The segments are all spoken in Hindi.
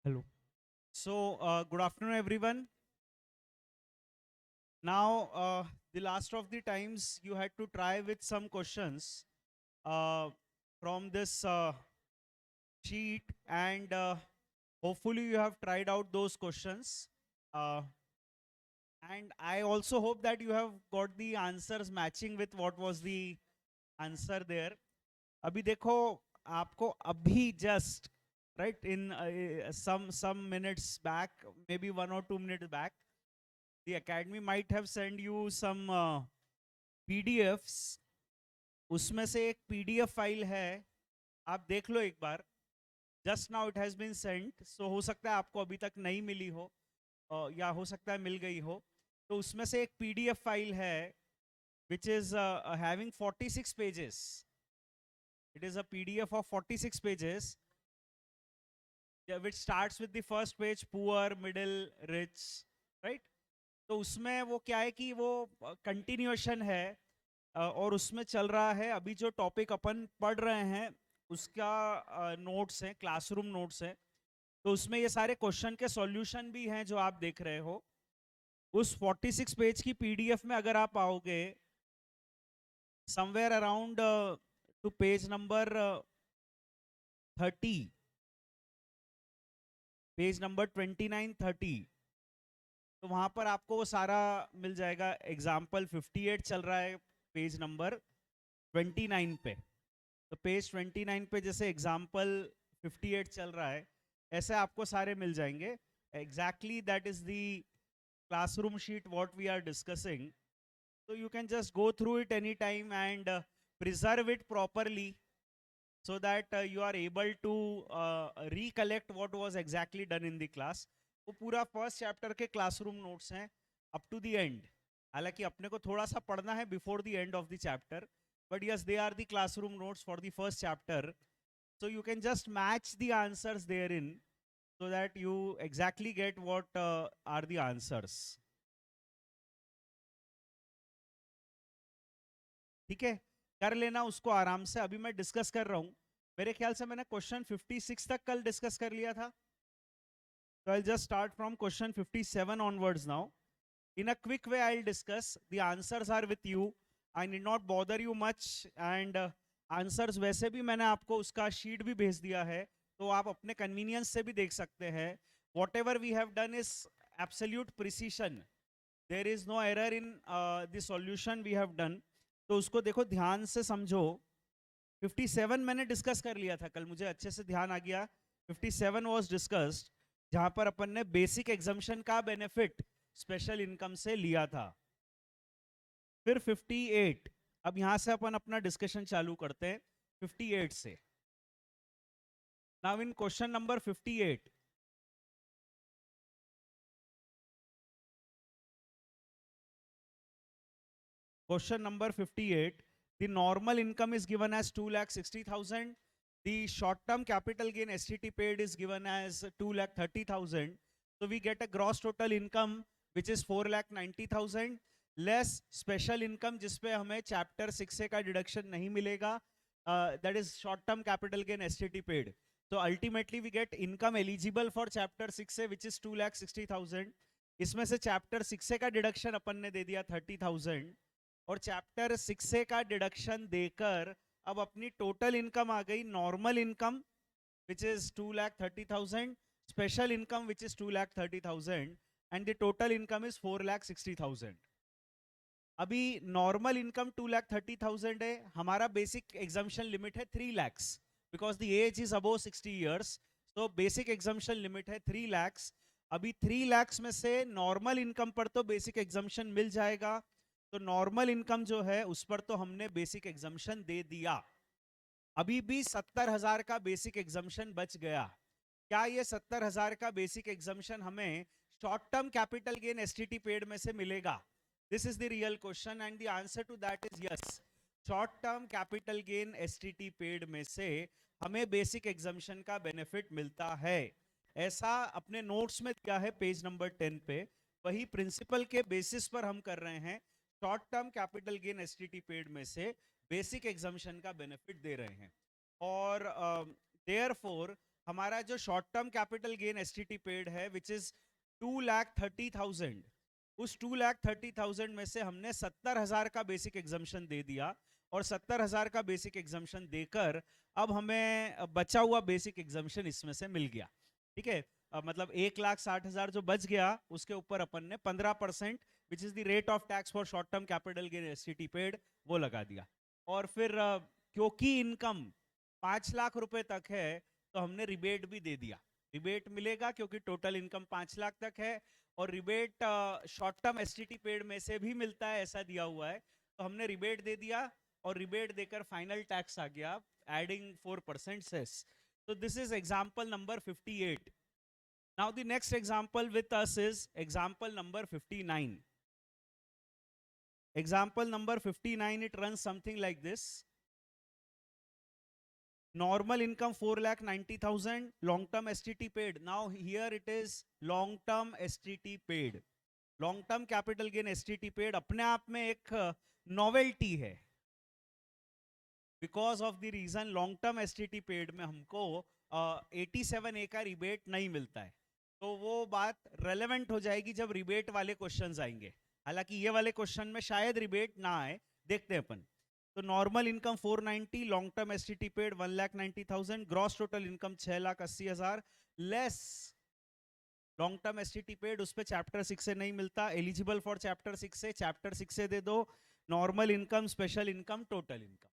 Hello. Good afternoon, everyone. Now, the last of the times you had to try with some questions uh, from this sheet, and hopefully you have tried out those questions. Uh, and I also hope that you have got the answers matching with what was the answer there. अभी देखो आपको अभी just right in some minutes back, maybe 1 or 2 minutes back, the academy might have sent you some PDFs. उसमें से एक PDF फाइल है, आप देख लो एक बार. Just now it has been sent, so हो सकता है आपको अभी तक नहीं मिली हो या हो सकता है मिल गई हो. तो उसमें से एक PDF फाइल है which is having 46 pages. It is a PDF of 46 pages, which starts with the first page poor, middle, rich, right? तो उसमें वो क्या है कि वो कंटिन्यूएशन है और उसमें चल रहा है अभी जो टॉपिक अपन पढ़ रहे हैं उसका नोट्स है, क्लासरूम नोट्स है. तो उसमें ये सारे क्वेश्चन के सॉल्यूशन भी हैं जो आप देख रहे हो. उस 46 पेज की PDF में अगर आप आओगे somewhere around two page number 30, page number 29-30, तो वहां पर आपको वो सारा मिल जाएगा. एग्जाम्पल 58 चल रहा है पेज नंबर 29 पे. तो पेज 29 पे जैसे एग्जाम्पल 58 चल रहा है, ऐसे आपको सारे मिल जाएंगे. Exactly that is the classroom sheet what we are discussing. So you can just go through it anytime and preserve it properly so that you are able to recollect what was exactly done in the class. वो पूरा फर्स्ट चैप्टर के क्लासरूम नोट्स हैं अप टू द एंड. हालांकि अपने को थोड़ा सा पढ़ना है before the end of the chapter, but yes, they are the classroom notes for the first chapter. So you can just match the answers therein so that you exactly get what are the answers. ठीक है, कर लेना उसको आराम से. अभी मैं डिस्कस कर रहा हूं. मेरे ख्याल से मैंने क्वेश्चन 56 तक कल डिस्कस कर लिया था. So I'll just start from question 57 onwards now. In a quick way, I'll discuss. The answers are with you. I need not bother you much. And answers वैसे भी मैंने आपको उसका शीट भी भेज दिया है, तो आप अपने कन्वीनियंस से भी देख सकते हैं. Whatever we have done is absolute precision. There is no error in the solution we have done. तो उसको देखो, ध्यान से समझो. 57 मैंने डिस्कस कर लिया था कल, मुझे अच्छे से ध्यान आ गया. 57 वाज डिस्कस्ड, जहां पर अपन ने बेसिक एग्जम्पशन का बेनिफिट स्पेशल इनकम से लिया था. फिर 58, अब यहां से अपन अपना डिस्कशन चालू करते हैं 58 से. Now in question number 58, question number 58, the normal income is given as 2,60,000. The short term capital gain STT paid is given as 2,30,000. So we get a gross total income which is 4,90,000 less special income जिसपे हमें chapter 6 का deduction नहीं मिलेगा, that is short term capital gain STT paid. So ultimately we get income eligible for chapter 6 which is 2,60,000. इसमें से chapter 6 का deduction अपन ने दे दिया 30,000 और चैप्टर 6 का डिडक्शन देकर अब अपनी टोटल इनकम आ गई normal income which is 2,30,000, special income which is 2,30,000 and the total income is 4,60,000. अभी नॉर्मल इनकम 2,30,000 है, हमारा बेसिक एग्जम्पशन लिमिट है 3 lakhs because the age is above 60 years. तो बेसिक एग्जम्पशन लिमिट है 3 lakhs. अभी 3 lakhs में से नॉर्मल इनकम पर तो बेसिक एग्जम्पशन मिल जाएगा, तो नॉर्मल इनकम जो है उस पर तो हमने बेसिक एग्जम्पशन दे दिया. अभी भी 70,000 का बेसिक एग्जम्पशन बच गया. क्या ये 70,000 का बेसिक एग्जम्पशन हमें short term capital gain STT paid में से मिलेगा? This is the real question and the answer to that is yes. Short term capital gain STT paid में से हमें बेसिक एग्जम्पशन का बेनिफिट मिलता है. ऐसा अपने नोट्स में दिया है पेज नंबर 10 पे. वही प्रिंसिपल के बेसिस पर हम कर रहे हैं. Short term capital gain STT paid में से बेसिक एग्जम्पशन का बेनिफिट दे रहे हैं. और देयरफॉर हमारा जो short term capital gain STT paid है विच इज 2,30,000, उस 2,30,000 में से हमने 70,000 का बेसिक एग्जम्पशन दे दिया और 70,000 का बेसिक एग्जम्पशन देकर अब हमें बचा हुआ बेसिक एग्जम्पशन इसमें से मिल गया। ठीक है, मतलब 1,60,000 जो बच गया उसके ऊपर अपन ने 15% which is the rate of tax for short term capital gain STT paid वो लगा दिया। और फिर क्योंकि इनकम 5 लाख रुपए तक है तो हमने रिबेट भी दे दिया। रिबेट मिलेगा क्योंकि टोटल इनकम 5 लाख तक है और rebate short term STT paid में से भी मिलता है ऐसा दिया हुआ है, तो हमने रिबेट दे दिया और रिबेट देकर फाइनल टैक्स आ गया adding 4% cess. So this is example number 58. Now the next example with us is example number 59. Example number 59, it runs something like this. Normal income 4,90,000, long term STT paid. Now here it is long term STT paid. Long term capital gain STT paid अपने आप में एक novelty है, because of the reason long term STT paid में हमको 87A का रिबेट नहीं मिलता है। तो वो बात रेलेवेंट हो जाएगी जब रिबेट वाले क्वेश्चंस आएंगे, हालांकि ये वाले क्वेश्चन में शायद रिबेट ना आए, देखते हैं अपन। तो normal income 490, long term STT paid 1,90,000, gross total income 6,80,000 less long term STT paid, उस पे चैप्टर 6 से नहीं मिलता, एलिजिबल फॉर चैप्टर 6 से, चैप्टर 6 से दे दो normal income, special income, total income.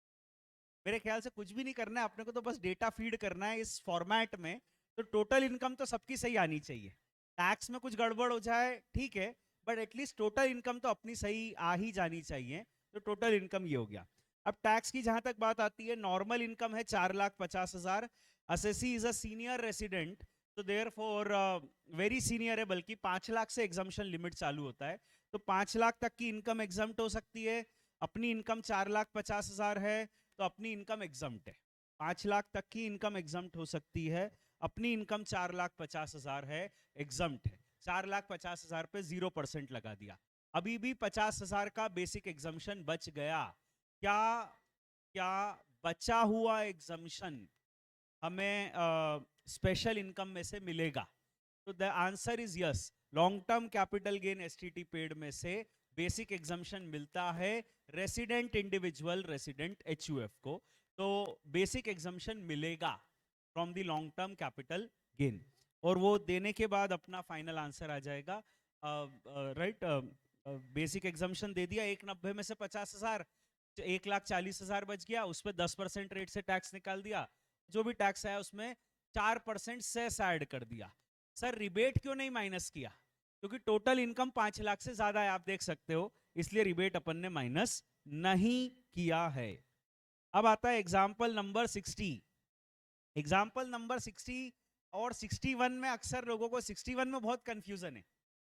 मेरे ख्याल से कुछ भी नहीं करना है अपने को, तो बस डेटा फीड करना है इस फॉर्मेट में। तो टोटल इनकम तो सबकी सही आनी चाहिए, टैक्स में कुछ गड़बड़ हो जाए ठीक है, बट एटलीस्ट टोटल इनकम तो अपनी सही आ ही जानी चाहिए। तो टोटल इनकम ये हो गया। अब टैक्स की जहां तक बात आती है, नॉर्मल इनकम है 4,50,000, assessee is a senior resident, तो देयर फॉर वेरी सीनियर है, बल्कि 5 लाख से एग्जम्पशन लिमिट चालू होता है, तो 5 लाख तक की इनकम एग्जम्प्ट हो सकती है। अपनी इनकम 4,50,000 है तो अपनी इनकम एग्जम्प्ट है, 5 लाख तक की इनकम एग्जम्प्ट हो सकती है, अपनी इनकम 4,50,000 है, एग्जम्प्ट है। 4,50,000 पे 0% लगा दिया, अभी भी 50,000 का बेसिक एग्जम्पशन बच गया। क्या क्या बचा हुआ एग्जम्पशन हमें स्पेशल इनकम में से मिलेगा? तो the answer is yes, long term capital gain STT paid में से बेसिक एग्जम्पशन मिलता है रेसिडेंट इंडिविजुअल रेसिडेंट एचयूएफ को, तो बेसिक एग्जम्पशन मिलेगा from the long term capital gain, और वो देने के बाद अपना फाइनल आंसर आ जाएगा। राइट, बेसिक एग्जम्पशन दे दिया, 190 में से 50,000, 1,40,000 बच गया, उस पर 10% रेट से टैक्स निकाल दिया, जो भी टैक्स आया उसमें 4% सेस ऐड कर दिया। सर रिबेट क्यों नहीं माइनस किया? क्योंकि टोटल इनकम 5 लाख से ज्यादा है, आप देख सकते हो, इसलिए रिबेट अपन ने माइनस नहीं किया है। अब आता है एग्जाम्पल नंबर 60। एग्जाम्पल नंबर 60 और 61 में अक्सर लोगों को 61 में बहुत कंफ्यूजन है,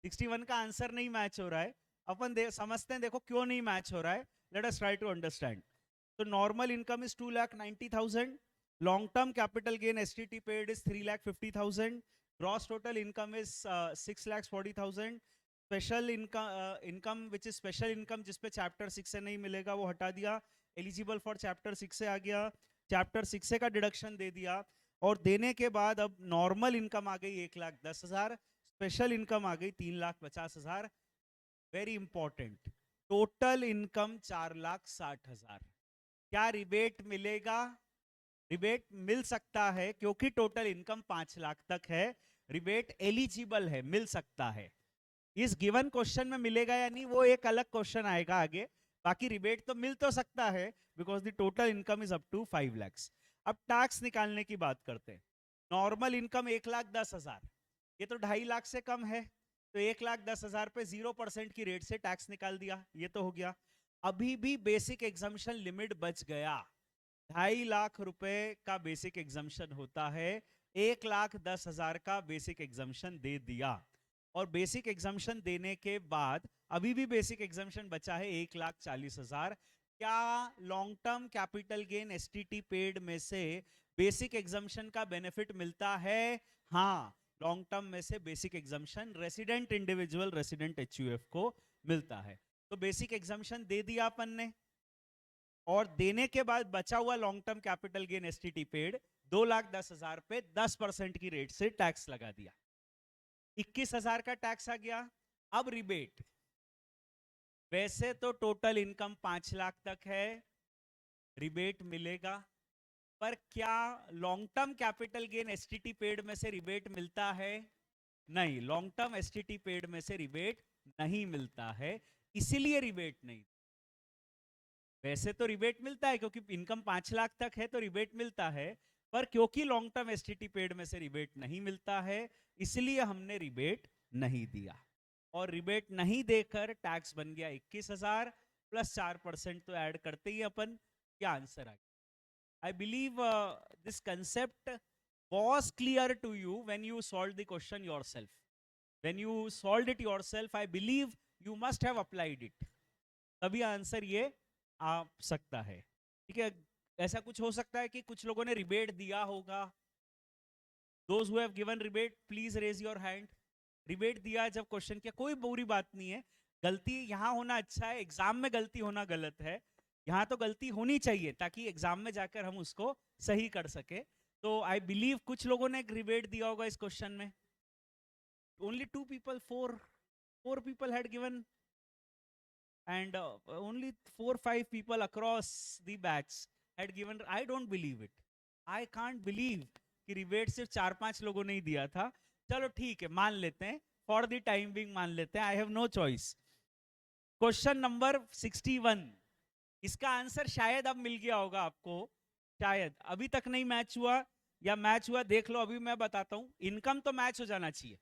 61 का आंसर नहीं मैच हो रहा है। अपन समझते हैं, देखो क्यों नहीं मैच हो रहा है, let us try to understand. तो normal income is 2,90,000, long term capital gain STT paid is 3,50,000, gross total income is 6,40,000, special income which is special income जिसपे chapter 6 से नहीं मिलेगा वो हटा दिया, eligible for chapter 6 से आ गया, chapter 6 से का डिडक्शन दे दिया, और देने के बाद अब नॉर्मल इनकम आ गई 1,10,000, स्पेशल इनकम आ गई 3,50,000, वेरी इंपॉर्टेंट, टोटल इनकम 4,60,000। क्या रिबेट मिलेगा? रिबेट मिल सकता है क्योंकि टोटल इनकम 5 लाख तक है, रिबेट एलिजिबल है, मिल सकता है। इस गिवन क्वेश्चन में मिलेगा या नहीं वो एक अलग क्वेश्चन आएगा आगे, बाकी रिबेट तो मिल तो सकता है because the total income is up to 5 lakhs। अब टैक्स निकालने की बात करते हैं। नॉर्मल इनकम 1,10,000, ये तो 2.5 लाख से कम है, तो 1,10,000 पे 0% की रेट से टैक्स निकाल दिया, ये तो हो गया। अभी भी बेसिक एग्जम्पशन लिमिट बच गया, 2.5 लाख रुपए का बेसिक एग्जम्पशन होता है, 1,10,000 का बेसिक एग्जम्पशन दे दिया, और बेसिक एग्जम्पशन देने के बाद अभी भी बेसिक एग्जम्पशन बचा है 1,40,000। क्या long term capital gain STT paid में से बेसिक एग्जम्पशन का बेनिफिट मिलता है? हाँ, लॉन्ग टर्म में से basic exemption resident individual resident HUF को मिलता है। तो बेसिक एग्जम्पशन दे दिया अपन ने, और देने के बाद बचा हुआ long term capital gain STT paid 2,10,000 पे 10% की रेट से टैक्स लगा दिया, 21,000 का टैक्स आ गया। अब रिबेट, वैसे तो टोटल इनकम 5 लाख तक है, रिबेट मिलेगा, पर क्या long term capital gain STT paid में से रिबेट मिलता है? नहीं, लॉन्ग टर्म एसटीटी पेड में से रिबेट नहीं मिलता है, इसीलिए रिबेट नहीं। वैसे तो रिबेट मिलता है क्योंकि इनकम 5 लाख तक है तो रिबेट मिलता है, पर क्योंकि लॉन्ग टर्म एसटीटी पेड में से रिबेट नहीं मिलता है, इसलिए हमने रिबेट नहीं दिया। और रिबेट नहीं देकर टैक्स बन गया 21,000 प्लस 4% तो ऐड करते ही अपन, क्या आंसर आ गया? I believe this concept was clear to you when you solved the question yourself. When you solved it yourself, I believe you must have applied it. तभी आंसर ये आ सकता है, ठीक है? ऐसा कुछ हो सकता है कि कुछ लोगों ने रिबेट दिया होगा। Those who have given rebate, please raise your hand. Rebate दिया जब क्वेश्चन किया, कोई बुरी बात नहीं है, गलती यहाँ होना अच्छा है, एग्जाम में गलती होना गलत है। यहाँ तो गलती होनी चाहिए ताकि एग्जाम में जाकर हम उसको सही कर सके। तो आई बिलीव कुछ लोगों ने रिबेट दिया होगा इस क्वेश्चन में। Only 2 people, 4 people had given, and only 4-5 people across the batch had given. I don't believe it. I can't believe कि रिबेट सिर्फ 4-5 लोगों ने ही दिया था। चलो ठीक है, मान लेते हैं, फॉर द टाइम बिंग मान लेते हैं, I have no choice. Question number 61, इसका आंसर शायद अब मिल गया होगा आपको, शायद अभी तक नहीं मैच हुआ, या मैच हुआ देख लो, अभी मैं बताता हूं। इनकम तो मैच हो जाना चाहिए,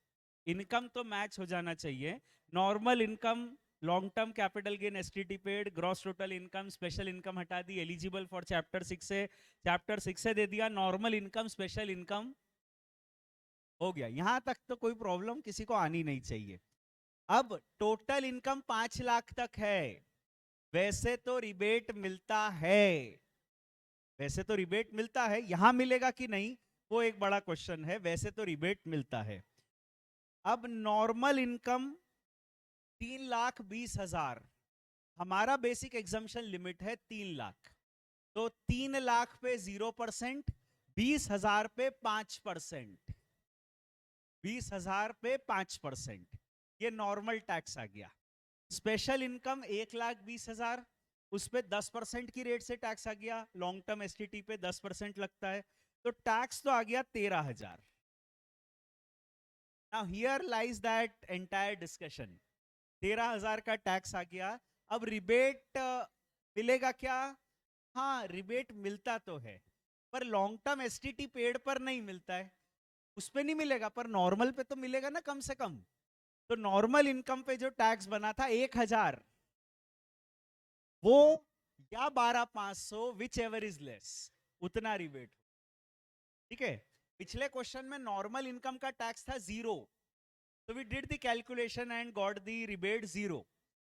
इनकम तो मैच हो जाना चाहिए। Normal income, long term capital gain STT paid, gross total income, special income हटा दी, एलिजिबल फॉर चैप्टर 6 से, चैप्टर 6 से दे दिया, नॉर्मल इनकम, स्पेशल इनकम हो गया। यहां तक तो कोई प्रॉब्लम किसी को आनी नहीं चाहिए। अब टोटल इनकम 5 लाख तक है, वैसे तो रिबेट मिलता है, वैसे तो रिबेट मिलता है, यहां मिलेगा कि नहीं वो एक बड़ा क्वेश्चन है। वैसे तो रिबेट मिलता है। अब नॉर्मल इनकम 3,20,000, हमारा बेसिक एग्जम्पशन लिमिट है 3 लाख, तो 3 लाख पे 0%, 20,000 पे 5%, 20,000 पे 5%, ये नॉर्मल टैक्स आ गया। स्पेशल इनकम 1,20,000, उस पे 10% की रेट से टैक्स आ गया, लॉन्ग टर्म एसटीटी पे 10% लगता है, तो टैक्स तो आ गया 13,000। Now here lies that entire discussion, 13,000 का टैक्स आ गया। अब रिबेट मिलेगा क्या? हाँ, रिबेट मिलता तो है, पर लॉन्ग टर्म एसटीटी पेड पर नहीं मिलता है, उस पे नहीं मिलेगा, पर नॉर्मल पे तो मिलेगा ना कम से कम। तो नॉर्मल इनकम पे जो टैक्स बना था 1,000, वो या 12,500, विच एवर इज लेस, उतना रिबेट, ठीक है? पिछले क्वेश्चन में नॉर्मल इनकम का टैक्स था 0, तो we did the calculation and got the rebate 0।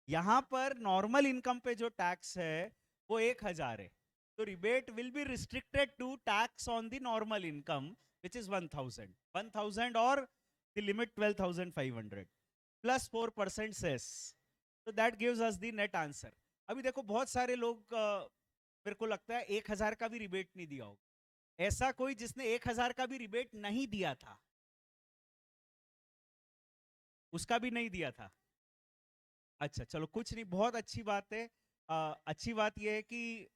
यहां पर नॉर्मल इनकम पे जो टैक्स है वो 1,000 है, तो rebate will be restricted to tax on the normal income which is 1,000 और द लिमिट 12,500 प्लस 4% सेस, तो that gives us the net answer. अभी देखो बहुत सारे लोग मेरे को लगता है 1,000 का भी रिबेट नहीं दिया होगा, ऐसा कोई जिसने 1,000 का भी रिबेट नहीं दिया था, उसका भी नहीं दिया था। अच्छा चलो कुछ नहीं, बहुत अच्छी बात है। अच्छी बात यह है कि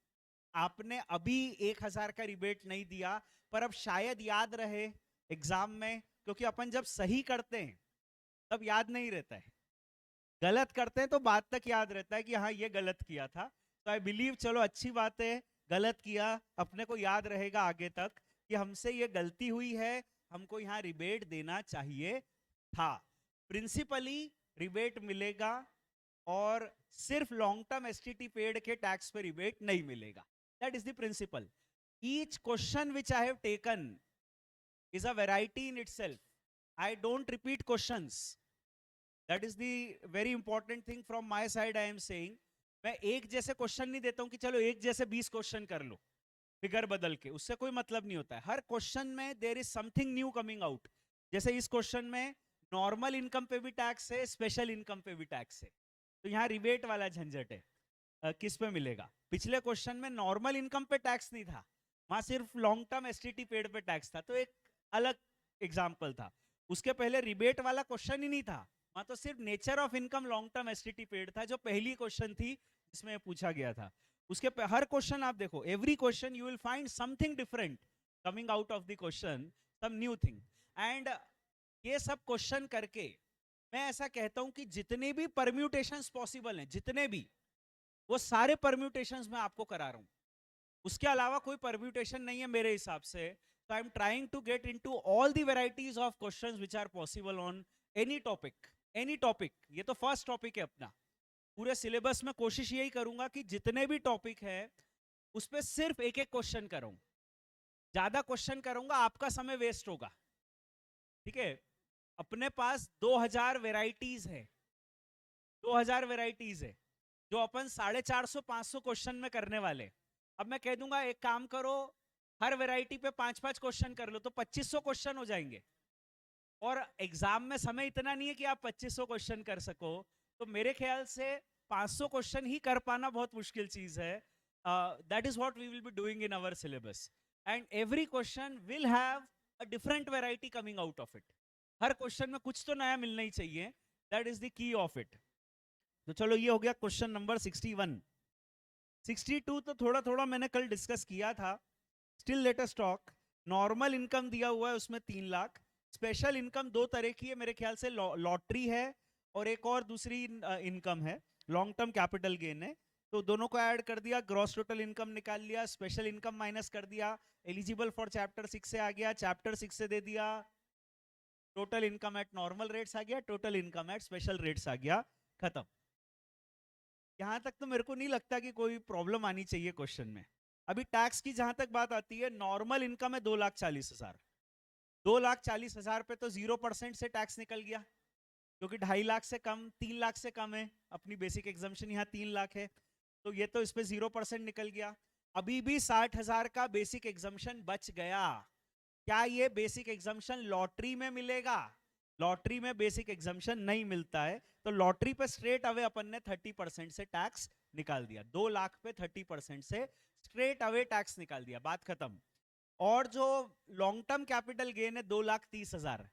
आपने अभी 1,000 का रिबेट नहीं दिया, पर अब शायद याद रहे एग्जाम में, क्योंकि अपन जब सही करते हैं तब याद नहीं रहता है, गलत करते हैं तो बाद तक याद रहता है कि हाँ ये गलत किया था। तो आई बिलीव, चलो अच्छी बात है, गलत किया, अपने को याद रहेगा आगे तक कि हमसे ये गलती हुई है, हमको यहाँ रिबेट देना चाहिए था। प्रिंसिपली रिबेट मिलेगा, और सिर्फ लॉन्ग टर्म एसटीटी पेड के टैक्स पे रिबेट नहीं मिलेगा। That is the principle. Each question which I have taken is a variety in itself. I don't repeat questions. That is the very important thing from my side I am saying. मैं एक जैसे क्वेश्चन नहीं देता हूं कि चलो एक जैसे 20 क्वेश्चन कर लो फिगर बदल के, उससे कोई मतलब नहीं होता है। हर क्वेश्चन में there is something new coming out. जैसे इस क्वेश्चन में नॉर्मल इनकम पे भी टैक्स है, स्पेशल इनकम पे भी टैक्स है, तो यहाँ रिबेट वाला झंझट है। किस पे मिलेगा? पिछले क्वेश्चन में नॉर्मल इनकम पे टैक्स नहीं था, वहां सिर्फ लॉन्ग टर्म एसटीटी पेड पे टैक्स था, तो एक अलग एग्जाम्पल था। उसके पहले रिबेट वाला क्वेश्चन ही नहीं था, वहां तो सिर्फ nature of income long term STT paid था, जो पहली क्वेश्चन थी जिसमें पूछा गया था। उसके हर क्वेश्चन आप देखो, every question you will find something different coming out of the question, some new thing. And ये सब क्वेश्चन करके मैं ऐसा कहता हूं कि जितने भी परम्यूटेशंस पॉसिबल हैं, जितने भी, वो सारे परम्यूटेशंस मैं आपको करा रहा हूं। उसके अलावा कोई परम्यूटेशन नहीं है मेरे हिसाब से। तो I am trying to get into all the varieties of questions which are possible on any topic, any topic. ये तो फर्स्ट टॉपिक है अपना। पूरे सिलेबस में कोशिश यही करूंगा कि जितने भी टॉपिक है उस पर सिर्फ एक एक क्वेश्चन करूं। ज्यादा क्वेश्चन करूंगा आपका समय वेस्ट होगा, ठीक है। अपने पास 2000 वेराइटीज है, 2000 वेराइटीज है, जो अपन 450-500 क्वेश्चन में करने वाले। अब मैं कह दूंगा एक काम करो, हर वैरायटी पे 5-5 क्वेश्चन कर लो, तो 2500 क्वेश्चन हो जाएंगे। और एग्जाम में समय इतना नहीं है कि आप 2500 क्वेश्चन कर सको, तो मेरे ख्याल से 500 क्वेश्चन ही कर पाना बहुत मुश्किल चीज है। That is what we will be doing in our syllabus, and every question will have a different variety coming out of it. हर क्वेश्चन में कुछ तो नया मिलना ही चाहिए, that is the key of it. तो चलो, ये हो गया क्वेश्चन नंबर 61। 62 तो थोड़ा थोड़ा मैंने कल डिस्कस किया था। Still let us talk. Normal income दिया हुआ है, उसमें 3 लाख। स्पेशल इनकम दो तरह की है मेरे ख्याल से, लॉटरी है और एक और दूसरी इनकम है, लॉन्ग टर्म कैपिटल गेन है। तो दोनों को ऐड कर दिया, ग्रॉस टोटल इनकम निकाल लिया, स्पेशल इनकम माइनस कर दिया, एलिजिबल फॉर चैप्टर 6 से आ गया, चैप्टर 6 से दे दिया, total income at normal rates आ गया, total income at special rates आ गया, खत्म। यहां तक तो मेरे को नहीं लगता कि कोई प्रॉब्लम आनी चाहिए क्वेश्चन में। अभी टैक्स की जहां तक बात आती है, नॉर्मल इनकम है 2,40,000। 2,40,000 पे तो 0% से टैक्स निकल गया, क्योंकि 2.5 लाख से कम, 3 लाख से कम है। अपनी बेसिक एग्जम्पशन यहाँ 3 लाख है, तो ये तो इस पे 0% निकल गया। अभी भी 60,000 का बेसिक एग्जम्पशन बच गया। क्या ये बेसिक एग्जम्पशन लॉटरी में मिलेगा? लॉटरी में बेसिक एग्जम्पशन नहीं मिलता है, तो लॉटरी पे स्ट्रेट अवे अपन ने 30% से टैक्स निकाल दिया। 2 लाख पे 30% से स्ट्रेट अवे टैक्स निकाल दिया, बात खत्म। और जो लॉन्ग टर्म कैपिटल गेन है 2,30,000,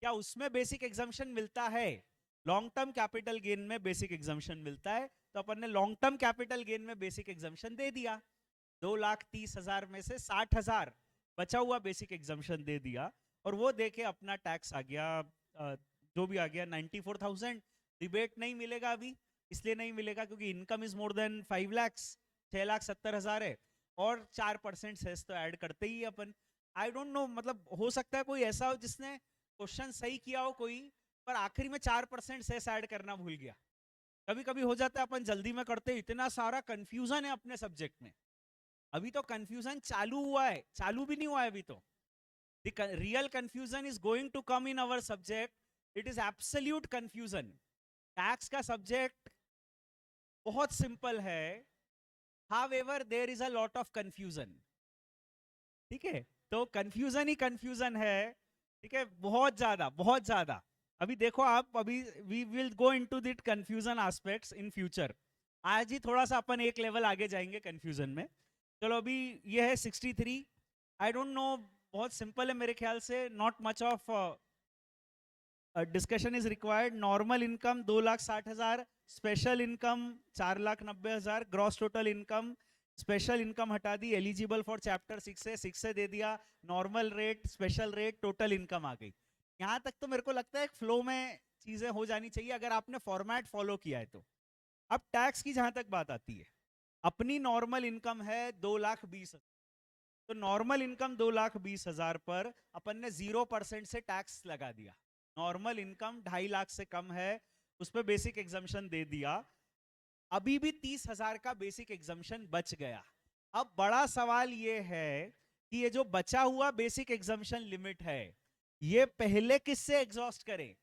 क्या उसमें बेसिक एग्जम्पशन मिलता है? लॉन्ग टर्म कैपिटल गेन में बेसिक एग्जम्पशन मिलता है, तो अपन ने लॉन्ग टर्म कैपिटल गेन में बेसिक एग्जम्पशन दे दिया। 2,30,000 में से 60,000 बचा हुआ बेसिक एग्जम्पशन दे दिया, और वो देके अपना टैक्स आ गया, जो भी आ गया 94,000। रिबेट नहीं मिलेगा अभी, इसलिए नहीं मिलेगा क्योंकि income is more than 5 lakh, 6,70,000 है, और 4% सेस तो ऐड करते ही अपन। आई डोंट नो, मतलब हो सकता है कोई ऐसा हो जिसने क्वेश्चन सही किया हो कोई, पर आखिरी में 4% सेस ऐड करना भूल गया। कभी कभी हो जाता है, अपन जल्दी में करते, इतना सारा कंफ्यूजन है अपने सब्जेक्ट में। अभी तो कंफ्यूजन चालू हुआ है, चालू भी नहीं हुआ है अभी तो। The real confusion is going to come in our subject. It is absolute confusion. Tax का सब्जेक्ट बहुत सिंपल है, however there is a lot of confusion. ठीक है, तो कंफ्यूजन ही कंफ्यूजन है, ठीक है, बहुत ज्यादा, बहुत ज्यादा। अभी देखो आप, अभी we will go into that confusion aspects in future. आज ही थोड़ा सा अपन एक लेवल आगे जाएंगे कंफ्यूजन में। चलो, अभी ये है 63। आई डोंट नो, बहुत सिंपल है मेरे ख्याल से, not much of discussion is required. Normal income 2,60,000, special income 4,90,000, gross total income, special income हटा दी, एलिजिबल फॉर चैप्टर 6 से दे दिया, normal rate, special rate, total income आ गई। यहां तक तो मेरे को लगता है फ्लो में चीजें हो जानी चाहिए, अगर आपने फॉर्मेट फॉलो किया है तो। अब टैक्स की जहां तक बात आती है, अपनी नॉर्मल इनकम है 2,20,000, तो नॉर्मल इनकम 2,20,000 पर अपन ने 0% से टैक्स लगा दिया। नॉर्मल इनकम 2.5 लाख से कम है, उस पर बेसिक एग्जम्पशन दे दिया। अभी भी 30,000 का बेसिक एग्जम्पशन बच गया। अब बड़ा सवाल ये है कि ये जो बचा हुआ बेसिक एग्जम्पशन लिमिट है, ये पहले किससे एग्जॉस्ट करें?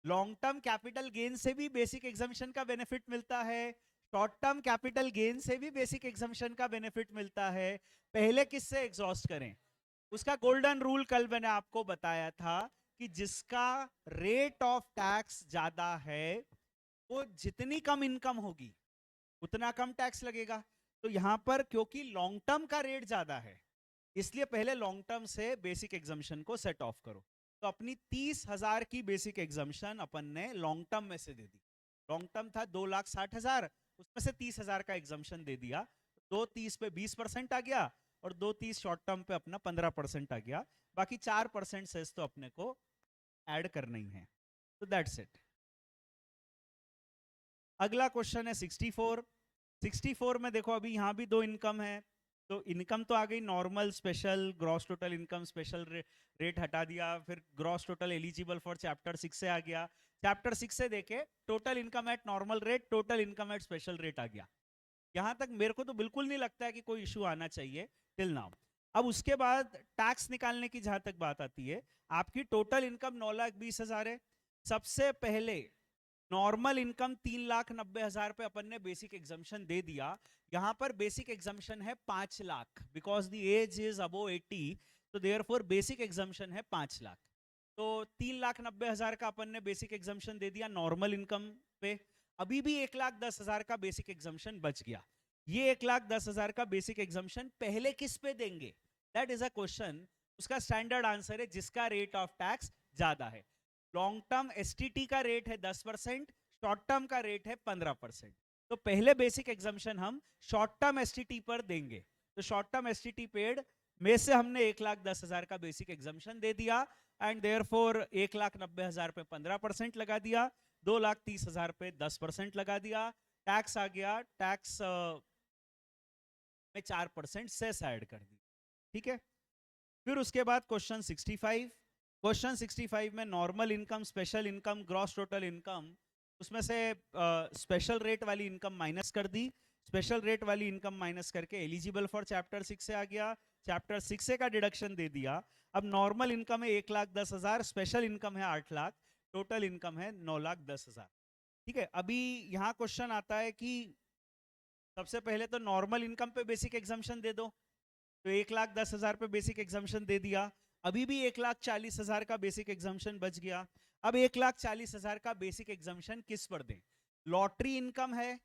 लॉन्ग टर्म कैपिटल गेन से भी बेसिक एग्जम्पशन का बेनिफिट मिलता है, शॉर्ट टर्म कैपिटल गेन से भी बेसिक एग्जम्पशन का बेनिफिट मिलता है। पहले किससे एग्जॉस्ट करें? उसका गोल्डन रूल कल मैंने आपको बताया था कि जिसका रेट ऑफ टैक्स ज्यादा है, वो जितनी कम इनकम होगी उतना कम टैक्स लगेगा। तो यहां पर क्योंकि लॉन्ग टर्म का रेट ज्यादा है, इसलिए पहले लॉन्ग टर्म से बेसिक एग्जाम्शन को सेट ऑफ करो। तो अपनी 30,000 की बेसिक एग्जाम्शन अपन ने लॉन्ग टर्म में से दे दी। लॉन्ग टर्म था 2,60,000, उसमें से 30,000 का एग्जाम्शन दे दिया। 2 30 पे 20% आ गया और 2 30 शॉर्ट टर्म पे अपना 15% आ गया। बाकी 4% सेस तो अपने को ऐड करना ही है। तो दैट्स इट। अगला क्वेश्चन है 64। 64 में देखो अभी यहाँ भी दो इनकम है। तो इनकम तो आ गई normal, special, gross total income, special rate हटा दिया, फिर gross total eligible for chapter 6 से आ गया। चैप्टर 6 से देखे total income at normal rate, total income at special rate आ गया। यहां तक मेरे को तो बिल्कुल नहीं लगता है कि कोई इशू आना चाहिए टिल नाउ। अब उसके बाद टैक्स निकालने की जहां तक बात आती है, आपकी टोटल इनकम 9,20,000 है। सबसे पहले नॉर्मल इनकम 3,90,000 पे अपन ने बेसिक एग्जाम्शन दे दिया। यहां पर बेसिक एग्जाम्शन है 5 lakh, because the age is above 80, तो देयरफॉर बेसिक एग्जाम्शन है 5 लाख। तो 3,90,000 का अपन ने बेसिक एग्जाम्शन दे दिया नॉर्मल इनकम पे। अभी भी 1,10,000 का बेसिक एग्जाम्शन बच गया। ये 1,10,000 का बेसिक एग्जाम्शन पहले किस पे देंगे, दैट इज अ क्वेश्चन। उसका स्टैंडर्ड आंसर है जिसका रेट ऑफ टैक्स ज्यादा है। लॉन्ग टर्म एसटीटी का रेट है 10%, शॉर्ट टर्म का रेट है 15%। तो पहले बेसिक एग्जाम्शन हम शॉर्ट टर्म एसटीटी पर देंगे। तो शॉर्ट टर्म एसटीटी पेड में से हमने 1,10,000 का बेसिक एग्जाम्शन दे दिया एंड देयरफॉर 1,90,000 पे 15% लगा दिया, 2,30,000 पे 10% लगा दिया। टैक्स आ गया, टैक्स में 4% सेस ऐड कर दी। ठीक है। फिर उसके बाद क्वेश्चन 65। क्वेश्चन 65 में normal income, special income, gross total income, उसमें से स्पेशल रेट वाली इनकम माइनस कर दी। स्पेशल रेट वाली इनकम माइनस करके एलिजिबल फॉर चैप्टर 6 से आ गया। चैप्टर 6 से का डिडक्शन दे दिया। अब नॉर्मल इनकम है 1,10,000, स्पेशल इनकम है 8 लाख, टोटल इनकम है 9,10,000। ठीक है। अभी यहाँ क्वेश्चन आता है कि सबसे पहले तो नॉर्मल इनकम पे बेसिक एग्जाम्शन दे दो। तो 1,10,000 पे बेसिक एग्जाम्शन दे दिया। अभी भी 1,40,000 का बेसिक एग्जाम्शन बच गया। अब 1,40,000 का बेसिक एग्जाम्शन किस पर दें? लॉटरी इनकम है,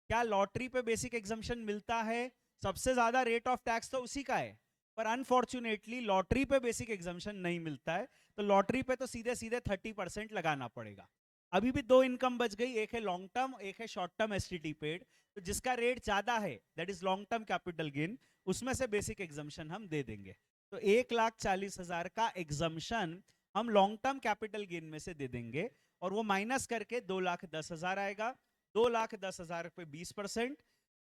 क्या लॉटरी पे बेसिक एग्जाम्शन मिलता है? सबसे ज्यादा रेट ऑफ टैक्स तो उसी का है, पर अनफॉर्चुनेटली लॉटरी पे बेसिक एग्जाम्शन नहीं मिलता है। तो लॉटरी पे तो सीधे सीधे 30% लगाना पड़ेगा। अभी भी दो इनकम बच गई, एक है लॉन्ग टर्म, एक है शॉर्ट टर्म एसटीटी पेड। तो जिसका रेट ज्यादा है, that is long term capital gain, उसमें से बेसिक एग्जाम्शन हम दे देंगे। तो 1,40,000 का एग्जाम्शन हम लॉन्ग टर्म कैपिटल गेन में से दे देंगे और वो माइनस करके 2,10,000 आएगा। 2,10,000 पे 20%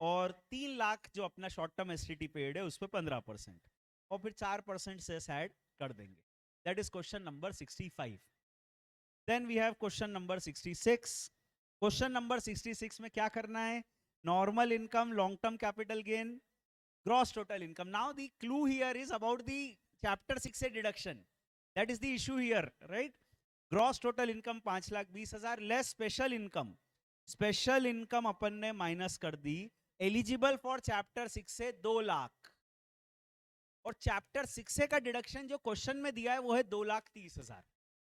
और 3 लाख जो अपना शॉर्ट टर्म एसटीटी पेड है उस पर 15% और फिर 4% से ऐड कर देंगे। That is question number 65। Then we have question number 66। Question number 66 में क्या करना है? Normal income, long term capital gain, gross total income. Now the clue here is about the chapter 6 से deduction, that is the issue here, right? Gross total income 5,20,000 less special income. Special income अपन ने माइनस कर दी, एलिजिबल फॉर चैप्टर 6 से 2 लाख, और चैप्टर 6 से का डिडक्शन जो क्वेश्चन में दिया है वो है 2,30,000।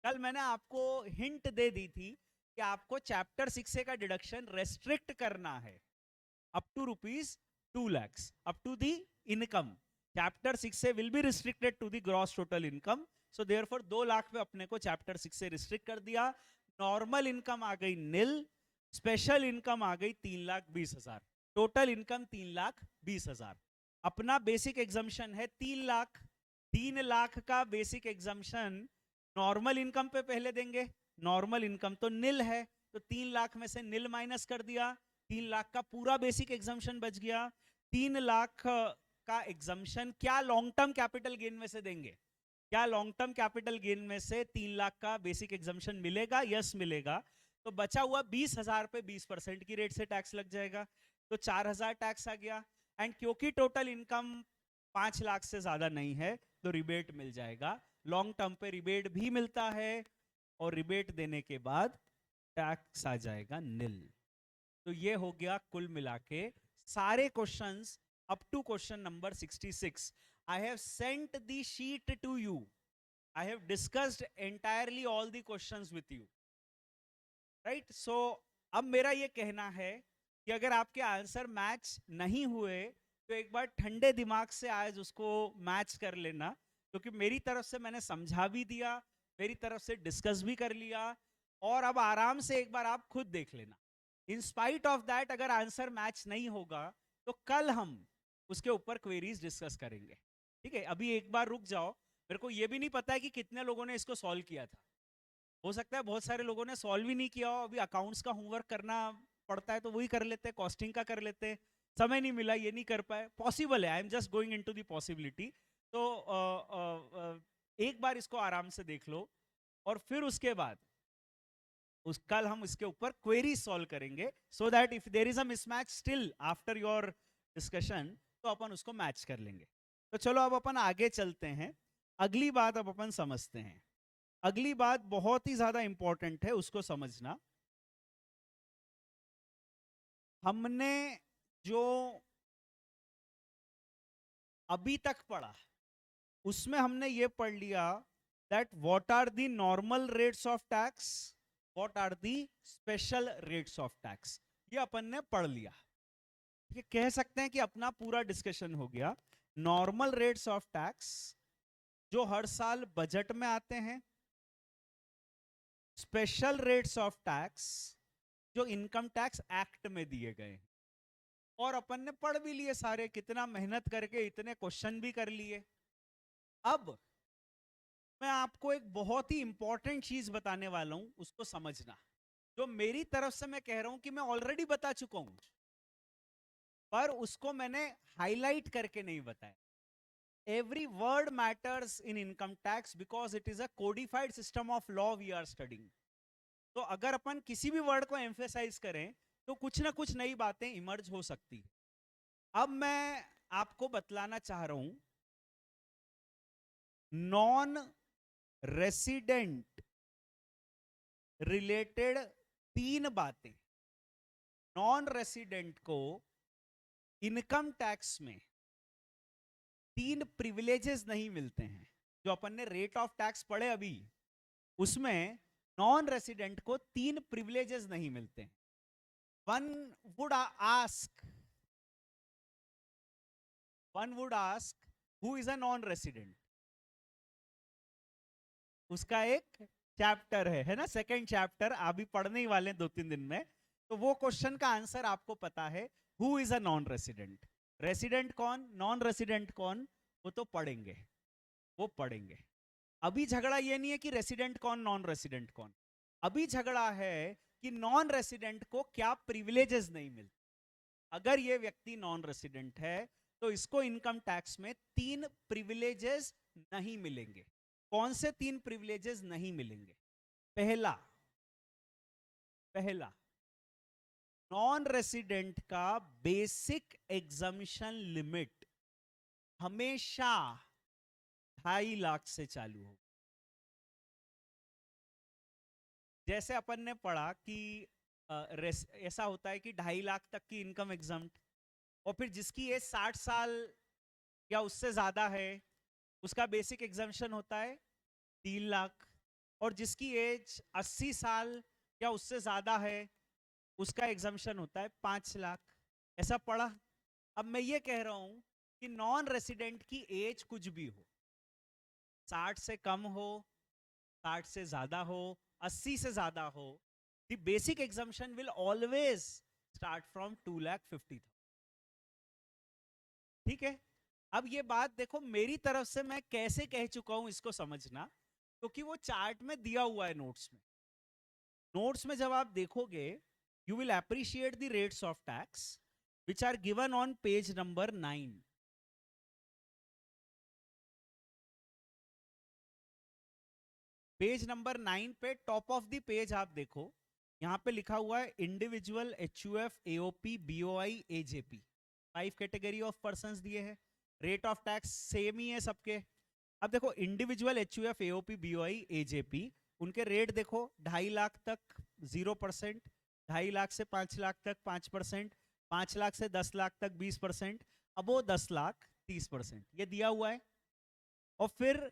कल मैंने आपको हिंट दे दी थी कि आपको चैप्टर 6 से का डिडक्शन रेस्ट्रिक्ट करना है up to ₹2 lakh, up to the income. Chapter 6 से will be restricted to the gross total income. So therefore 2 lakh पे अपने को चैप्टर 6 से रिस्ट्रिक्ट कर दिया। नॉर्मल इनकम आ गई निल, स्पेशल इनकम आ गई 3,20,000, टोटल इनकम 3,20,000। अपना बेसिक एग्जाम्शन है 3 लाख। 3 लाख का बेसिक एग्जाम्शन नॉर्मल इनकम पे पहले देंगे। नॉर्मल इनकम तो निल है, तो 3 लाख में से निल माइनस कर दिया, 3 लाख का पूरा बेसिक एग्जाम्शन बच गया। 3 लाख का एग्जाम्शन क्या लॉन्ग टर्म कैपिटल गेन में से देंगे? क्या लॉन्ग टर्म कैपिटल गेन में से 3 लाख का बेसिक एग्जाम्शन मिलेगा? यस मिलेगा। तो बचा हुआ 20,000 पे 20% की रेट से टैक्स लग जाएगा, तो 4,000 टैक्स आ गया। एंड क्योंकि टोटल इनकम 5 लाख से ज्यादा नहीं है तो रिबेट मिल जाएगा। लॉन्ग टर्म पे रिबेट भी मिलता है और रिबेट देने के बाद टैक्स आ जाएगा निल। तो ये हो गया कुल मिला के सारे questions up to question number 66। I have sent the sheet to you. I have discussed entirely all the questions with you. Right? So अब मेरा ये कहना है कि अगर आपके आंसर मैच नहीं हुए तो एक बार ठंडे दिमाग से आज उसको मैच कर लेना, क्योंकि मेरी तरफ से मैंने समझा भी दिया, मेरी तरफ से डिस्कस भी कर लिया, और अब आराम से एक बार आप खुद देख लेना। इन स्पाइट ऑफ दैट अगर आंसर मैच नहीं होगा तो कल हम उसके ऊपर क्वेरीज डिस्कस करेंगे। ठीक है, अभी एक बार रुक जाओ। मेरे को ये भी नहीं पता है कि कितने लोगों ने इसको सॉल्व किया था। हो सकता है बहुत सारे लोगों ने सॉल्व ही नहीं किया हो। अभी अकाउंट्स का होमवर्क करना पड़ता है तो वही कर लेते, कॉस्टिंग का कर लेते, समय नहीं मिला ये नहीं कर पाए, पॉसिबल है। I am just going into the possibility. तो एक बार इसको आराम से देख लो, और फिर उसके बाद कल हम इसके ऊपर क्वेरी सॉल्व करेंगे, so that if there is a mismatch still after your discussion, तो अपन उसको मैच कर लेंगे। तो चलो अब अपन आगे चलते हैं। अगली बात अब अपन समझते हैं। अगली बात बहुत ही ज्यादा इंपॉर्टेंट है, उसको समझना। हमने जो अभी तक पढ़ा उसमें हमने ये पढ़ लिया that what are the normal rates of tax, what are the special rates of tax, ये अपन ने पढ़ लिया। ये कह सकते हैं कि अपना पूरा डिस्कशन हो गया। नॉर्मल रेट्स ऑफ टैक्स जो हर साल बजट में आते हैं, स्पेशल रेट्स ऑफ टैक्स जो इनकम टैक्स एक्ट में दिए गए हैं, और अपन ने पढ़ भी लिए सारे, कितना मेहनत करके इतने क्वेश्चन भी कर लिए। अब मैं आपको एक बहुत ही इंपॉर्टेंट चीज बताने वाला हूं, उसको समझना। जो मेरी तरफ से मैं कह रहा हूं कि मैं ऑलरेडी बता चुका हूं, पर उसको मैंने हाईलाइट करके नहीं बताया। Every word matters in income tax because it is a codified system of law we are studying. तो अगर अपन किसी भी वर्ड को एम्फेसाइज करें तो कुछ ना कुछ नई बातें इमर्ज हो सकती है। अब मैं आपको बतलाना चाह रहा हूं नॉन रेसिडेंट रिलेटेड तीन बातें। नॉन रेसिडेंट को इनकम टैक्स में तीन प्रिविलेजेस नहीं मिलते हैं। जो अपन ने रेट ऑफ टैक्स पढ़े अभी, उसमें नॉन रेसिडेंट को तीन प्रिविलेजेस नहीं मिलते हैं। One would ask one would ask who is a non resident. उसका एक चैप्टर है ना, सेकंड चैप्टर अभी पढ़ने ही वाले हैं 2-3 दिन में। तो वो क्वेश्चन का आंसर आपको पता है, who is a non resident. Resident कौन, नॉन रेसिडेंट कौन, वो तो पढ़ेंगे, वो पढ़ेंगे। अभी झगड़ा ये नहीं है कि रेसिडेंट कौन नॉन रेसिडेंट कौन, अभी झगड़ा है कि नॉन रेसिडेंट को क्या प्रिविलेजेस नहीं मिलते। अगर ये व्यक्ति नॉन रेसिडेंट है तो इसको इनकम टैक्स में तीन प्रिविलेजेस नहीं मिलेंगे। कौन से तीन प्रिविलेजेस नहीं मिलेंगे? पहला पहला नॉन रेसिडेंट का बेसिक एग्जम्पशन लिमिट हमेशा 2.5 लाख से चालू हो। जैसे अपन ने पढ़ा कि ऐसा होता है कि 2.5 लाख तक की इनकम एग्जम्प्ट, और फिर जिसकी एज 60 साल या उससे ज्यादा है उसका बेसिक एग्जम्पशन होता है 3 लाख, और जिसकी एज 80 साल या उससे ज्यादा है उसका एग्जम्पशन होता है 5 लाख। ऐसा पढ़ा। अब मैं ये कह रहा हूं कि नॉन रेसिडेंट की एज कुछ भी हो, 60 से कम हो, 60 से ज्यादा हो, 80 से ज्यादा हो, the basic exemption will always start from 2,50,000। ठीक है। अब ये बात देखो मेरी तरफ से मैं कैसे कह चुका हूं इसको समझना, क्योंकि वो चार्ट में दिया हुआ है नोट्स में। नोट्स में जब आप देखोगे you will appreciate the rates of tax which are given on page number 9। Page number 9 पे टॉप ऑफ द पेज आप देखो, यहां पे लिखा हुआ है individual HUF AOP BOI AJP। 5 category of persons दिए हैं, रेट ऑफ टैक्स सेम ही है सबके। अब देखो individual HUF AOP BOI AJP, उनके रेट देखो 2.5 लाख तक 0%, 2.5 लाख से 5 लाख तक 5%, 5 लाख से 10 लाख तक 20%, अब वो 10 लाख 30%, ये दिया हुआ है। और फिर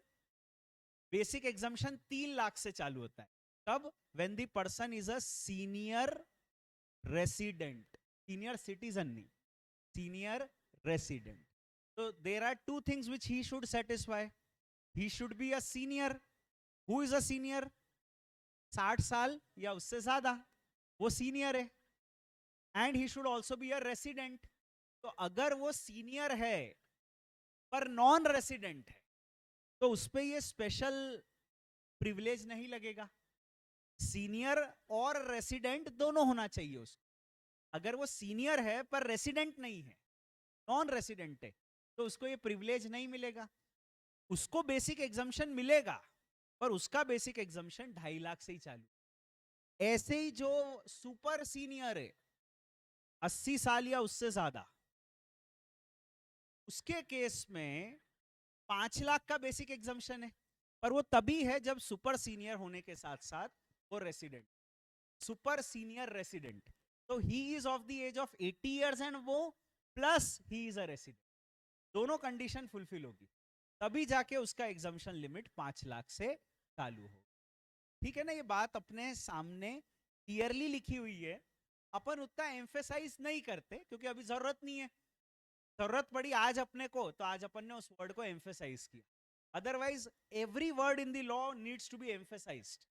बेसिक एग्जम्पशन 3 लाख से चालू होता है। कब? When the person is a senior resident, senior citizen नहीं, senior resident. So there are two things which he should satisfy. He should be a senior. Who is a senior? 60 साल या उससे ज्यादा, वो सीनियर है. And he should also be a resident. तो अगर वो सीनियर है पर नॉन रेसिडेंट है तो उस पे ये स्पेशल प्रिविलेज नहीं लगेगा. सीनियर और रेसिडेंट दोनों होना चाहिए उसको. अगर वो सीनियर है पर रेसिडेंट नहीं है, नॉन रेसिडेंट है, तो उसको ये प्रिविलेज नहीं मिलेगा. उसको बेसिक एग्जम्पशन मिलेगा पर उसका बेसिक एग्जम्पशन 2.5 लाख से ही चालू. ऐसे ही जो सुपर सीनियर है 80 साल या उससे ज्यादा, उसके केस में 5 लाख का बेसिक एग्जम्पशन है. पर वो तभी है जब सुपर सीनियर होने के साथ साथ वो रेसिडेंट, सुपर सीनियर रेसिडेंट. तो he is of the age of 80 years and वो plus he is a resident. दोनों कंडीशन फुलफिल होगी तभी जाके उसका एग्जम्पशन लिमिट 5 लाख से चालू हो. ठीक है ना. ये बात अपने सामने क्लियरली लिखी हुई है. अपन उतना एम्फेसाइज नहीं करते क्योंकि अभी जरूरत नहीं है. जरूरत पड़ी आज अपने को तो आज अपन ने उस वर्ड को एम्फेसाइज किया. Otherwise every word in the law needs to be emphasised.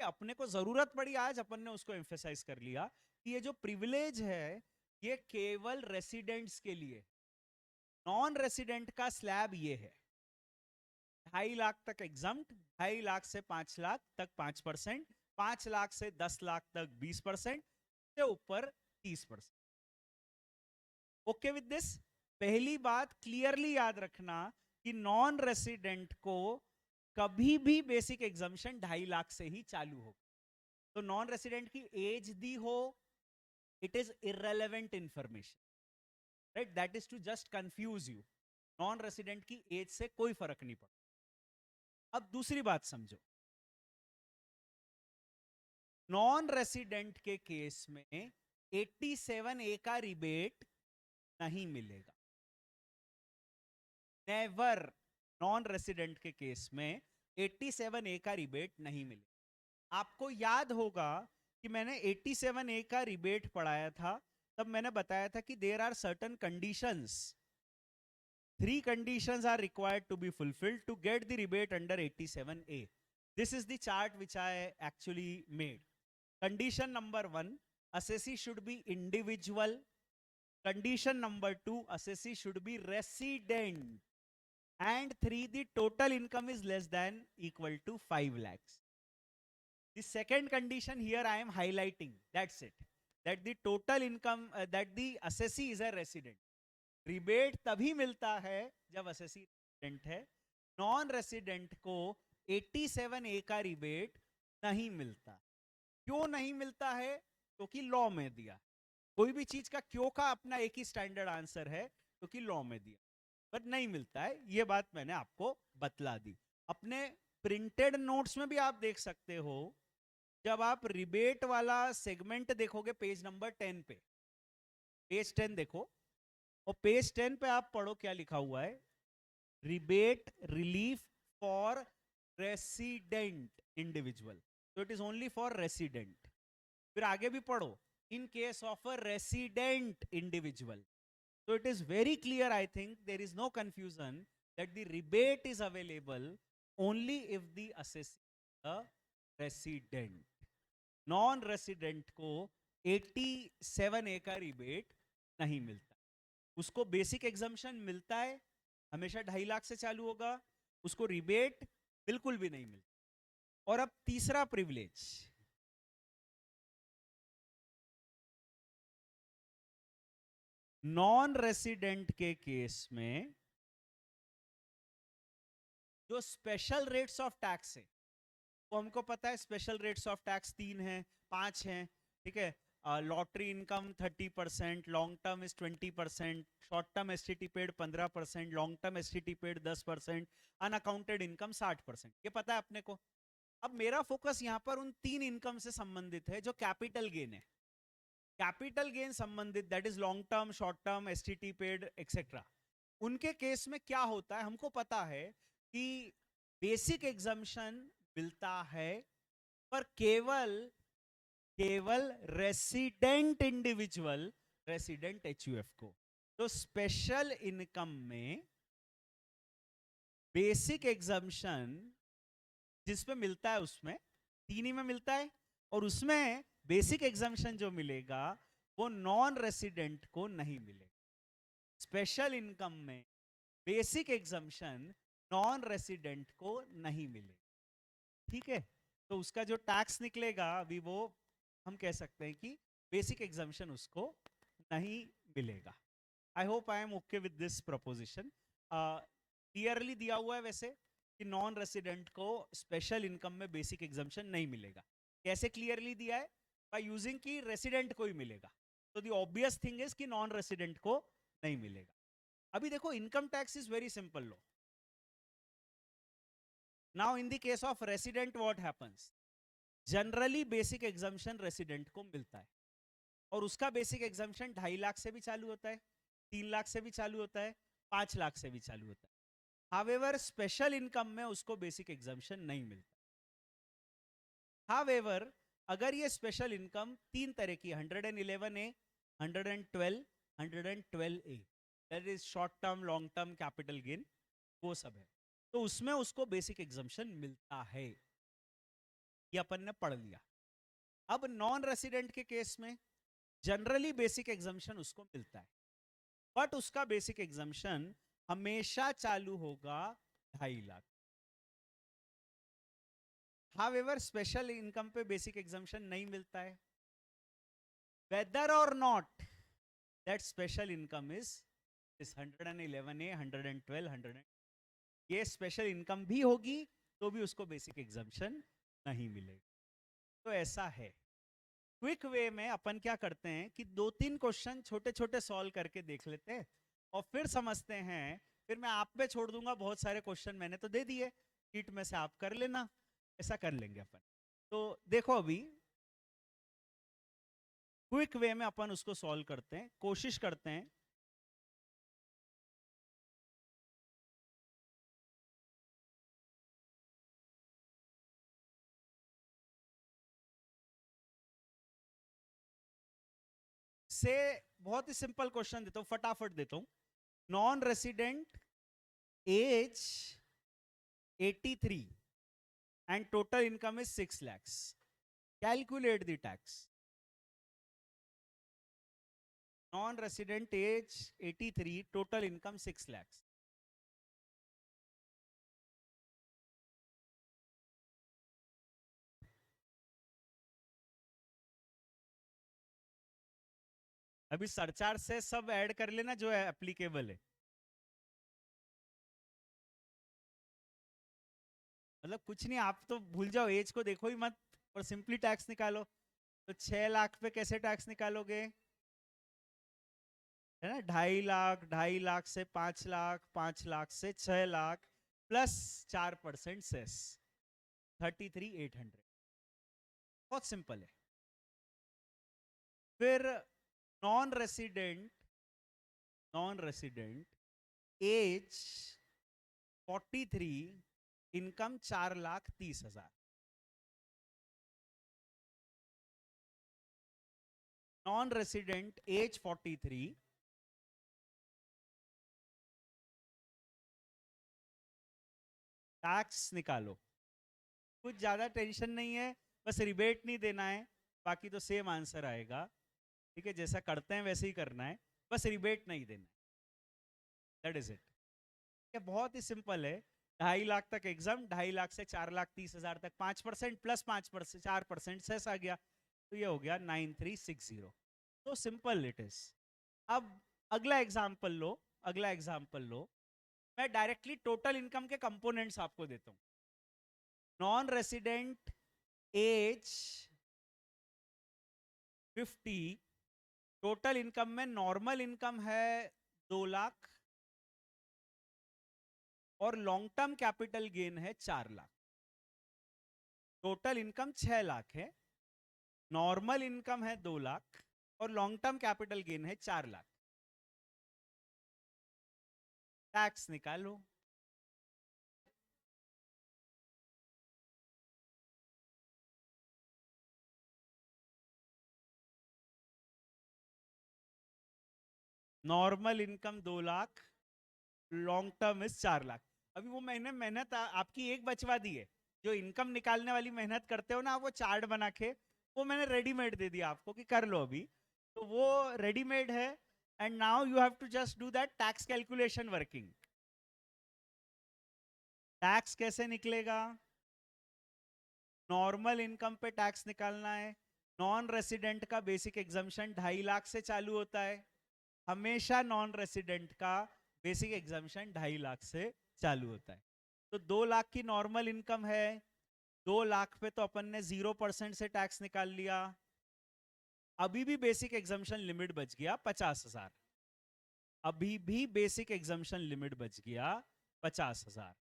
अपने को जरूरत पड़ी आज अपन ने उसको एम्फेसाइज कर लिया कि ये जो प्रिविलेज है ये केवल रेसिडेंट्स के लिए. नॉन रेसिडेंट का स्लैब ये है. 2.5 लाख तक एग्जम्प्ट, 2.5 लाख से 5 लाख तक 5%, 5 लाख से 10 लाख तक 20%, से ऊपर 30%. Okay with this. पहली बात क्लियरली याद रखना कि नॉन रेसिडेंट को कभी भी बेसिक एग्जम्पशन 2.5 लाख से ही चालू हो. तो नॉन रेसिडेंट की एज दी हो, it is irrelevant information, right. That is to just confuse you. Non resident की एज से कोई फर्क नहीं पड़ता. अब दूसरी बात समझो. नॉन रेसिडेंट के केस में 87A का रिबेट नहीं मिलेगा. नेवर. नॉन रेसिडेंट के केस में 87A का रिबेट नहीं मिलेगा. आपको याद होगा कि मैंने 87A का रिबेट पढ़ाया था. तब मैंने बताया था कि there are certain conditions. 3 conditions are required to be fulfilled to get the rebate under 87A. This is the chart which I actually made. Condition number 1, assessee should be individual. Condition number 2, assessee should be resident. And 3, the total income is less than equal to 5 lakhs. The second condition here I am highlighting. That's it. That the total income, that the assessee is a resident. Rebate तभी मिलता है जब असेसी रेसिडेंट है. नॉन रेसिडेंट को 87A का रिबेट नहीं मिलता. क्यों नहीं मिलता है? क्योंकि लॉ में दिया. कोई भी चीज का क्यों का अपना एक ही स्टैंडर्ड आंसर है, क्योंकि लॉ में दिया. बट नहीं मिलता है. ये बात मैंने आपको बतला दी. अपने प्रिंटेड नोट्स में भी आप देख सकते हो. जब आप रिबेट वाला सेगमेंट देखोगे पेज नंबर 10 पे, पेज 10 देखो और पेज 10 पे आप पढ़ो क्या लिखा हुआ है. Rebate relief for resident individual. तो it is only for resident. फिर आगे भी पढ़ो, in case of a resident individual. So it is very clear, I think there is no confusion that the rebate is available only if the assessee is a resident. Non-resident को 87A का rebate नहीं मिलता. उसको बेसिक एग्जम्पशन मिलता है, हमेशा 2.5 लाख से चालू होगा. उसको रिबेट बिल्कुल भी नहीं मिलता. और अब तीसरा प्रिविलेज, नॉन रेसिडेंट के केस में जो स्पेशल रेट्स ऑफ टैक्स है वो हमको पता है. स्पेशल रेट्स ऑफ टैक्स 3 हैं, 5 हैं. ठीक है. Lottery income 30%, long term is 20%, short term STT paid 15%, long term STT paid 10%, unaccounted income 60%. ये पता है अपने को. अब मेरा फोकस यहाँ पर उन 3 इनकम से संबंधित है जो कैपिटल गेन है. कैपिटल गेन संबंधित, that is long term, short term, STT paid etcetera. उनके केस में क्या होता है हमको पता है कि बेसिक एग्जम्पशन मिलता है पर केवल रेसिडेंट इंडिविजुअल, रेसिडेंट एचयूएफ को. तो स्पेशल इनकम में बेसिक एग्जम्पशन जिसमें मिलता है उसमें तीन ही में मिलता है, और उसमें बेसिक एग्जम्पशन जो मिलेगा वो नॉन रेसिडेंट को नहीं मिलेगा। स्पेशल इनकम में बेसिक एग्जम्पशन नॉन रेसिडेंट को नहीं मिलेगा, ठीक है। तो उसका जो टैक्स निकलेगा अभी वो हम कह सकते हैं कि बेसिक एग्जम्पशन उसको नहीं मिलेगा। I hope I am okay with this preposition. Clearly दिया हुआ है वैसे कि नॉन रेसिडेंट को स्पेशल इनकम में बेसिक एग्जम्पशन नहीं मिलेगा। कैसे क्लियरली दिया है? बाय यूजिंग कि रेसिडेंट को ही मिलेगा। तो द ऑब्वियस थिंग इज कि नॉन रेसिडेंट को नहीं मिलेगा। अभी देखो income tax is very simple low. Now in the case of resident what happens? Generally basic exemption resident को मिलता है, और उसका बेसिक एग्जम्पशन 2.5 लाख से भी चालू होता है, 3 लाख से भी चालू होता है, 5 लाख से भी चालू होता है। हावेवर स्पेशल इनकम में उसको बेसिक एग्जम्पशन नहीं मिलता। हावेवर अगर ये स्पेशल इनकम तीन तरह की 111A, 112, 112A, that is short term, long term, capital gain, वो सब है, तो उसमें उसको बेसिक एग्जम्पशन मिलता है। ये अपन ने पढ़ लिया। अब नॉन रेसिडेंट के केस में जनरली बेसिक एग्जम्पशन उसको मिलता है, बट उसका बेसिक एग्जम्पशन हमेशा चालू होगा 2.5 लाख। हावेवर स्पेशल इनकम पे बेसिक एग्जम्पशन नहीं मिलता है, वेदर और not that special income is 111A, 112, 100, ये स्पेशल इनकम भी होगी तो भी उसको बेसिक एग्जम्पशन नहीं मिलेगा। तो ऐसा है। क्विक वे में अपन क्या करते हैं कि 2-3 क्वेश्चन छोटे छोटे सॉल्व करके देख लेते हैं और फिर समझते हैं। फिर मैं आप पे छोड़ दूंगा, बहुत सारे क्वेश्चन मैंने तो दे दिए, शीट में से आप कर लेना, ऐसा कर लेंगे अपन। तो देखो अभी क्विक वे में अपन उसको सॉल्व करते हैं, कोशिश करते हैं। से बहुत ही सिंपल क्वेश्चन देता हूं, फटाफट देता हूं। Non resident age 83 and total income is 6 lakhs. Calculate the tax. Non-resident age 83, total income 6 lakhs. अभी सरचार्ज से सब ऐड कर लेना जो है एप्लीकेबल है, मतलब कुछ नहीं, आप तो भूल जाओ, एज को देखो ही मत और सिंपली टैक्स निकालो। तो 6 लाख पे कैसे टैक्स निकालोगे? है ना, 2.5 लाख, 2.5 लाख से 5 लाख, 5 लाख से 6 लाख प्लस 4% सेस, 33,800। बहुत सिंपल है। फिर non resident, age 43, income 4,30,000। Non resident age 43, tax निकालो। कुछ ज्यादा टेंशन नहीं है, बस रिबेट नहीं देना है, बाकी तो सेम आंसर आएगा। ठीक है, जैसा करते हैं वैसे ही करना है, बस रिबेट नहीं देना है, दैट इज इट। ये बहुत ही सिंपल है। 2.5 लाख तक एग्जाम, 2.5 लाख से 4,30,000 तक 5% प्लस 5%, 4% सेस आ गया, तो ये हो गया 9360। तो सिंपल इट इज। अब अगला एग्जाम्पल लो, अगला एग्जाम्पल लो। मैं डायरेक्टली टोटल इनकम के कंपोनेंट्स आपको देता हूं। Non resident age 50, total income में नॉर्मल इनकम है 2 लाख और लॉन्ग टर्म कैपिटल गेन है 4 लाख। टोटल इनकम 6 लाख है, नॉर्मल इनकम है 2 लाख और लॉन्ग टर्म कैपिटल गेन है 4 लाख। टैक्स निकालो। Normal income 2 lakh, long term is 4 lakh. अभी वो मैंने मेहनत आपकी एक बचवा दी है, जो इनकम निकालने वाली मेहनत करते हो ना, वो चार्ट बना के, वो मैंने रेडीमेड दे दिया आपको कि कर लो अभी, तो वो रेडीमेड है। And now you have to just do that tax calculation working. Tax कैसे निकलेगा? नॉर्मल इनकम पे टैक्स निकालना है। नॉन रेसिडेंट का बेसिक एग्जम्पशन 2.5 लाख से चालू होता है, हमेशा नॉन रेसिडेंट का बेसिक एग्जम्पशन 2.5 लाख से चालू होता है। तो 2 लाख की नॉर्मल इनकम है, 2 लाख पे तो अपन ने 0% से टैक्स निकाल लिया। अभी भी बेसिक एग्जम्पशन लिमिट बच गया 50,000, अभी भी बेसिक एग्जम्पशन लिमिट बच गया 50,000।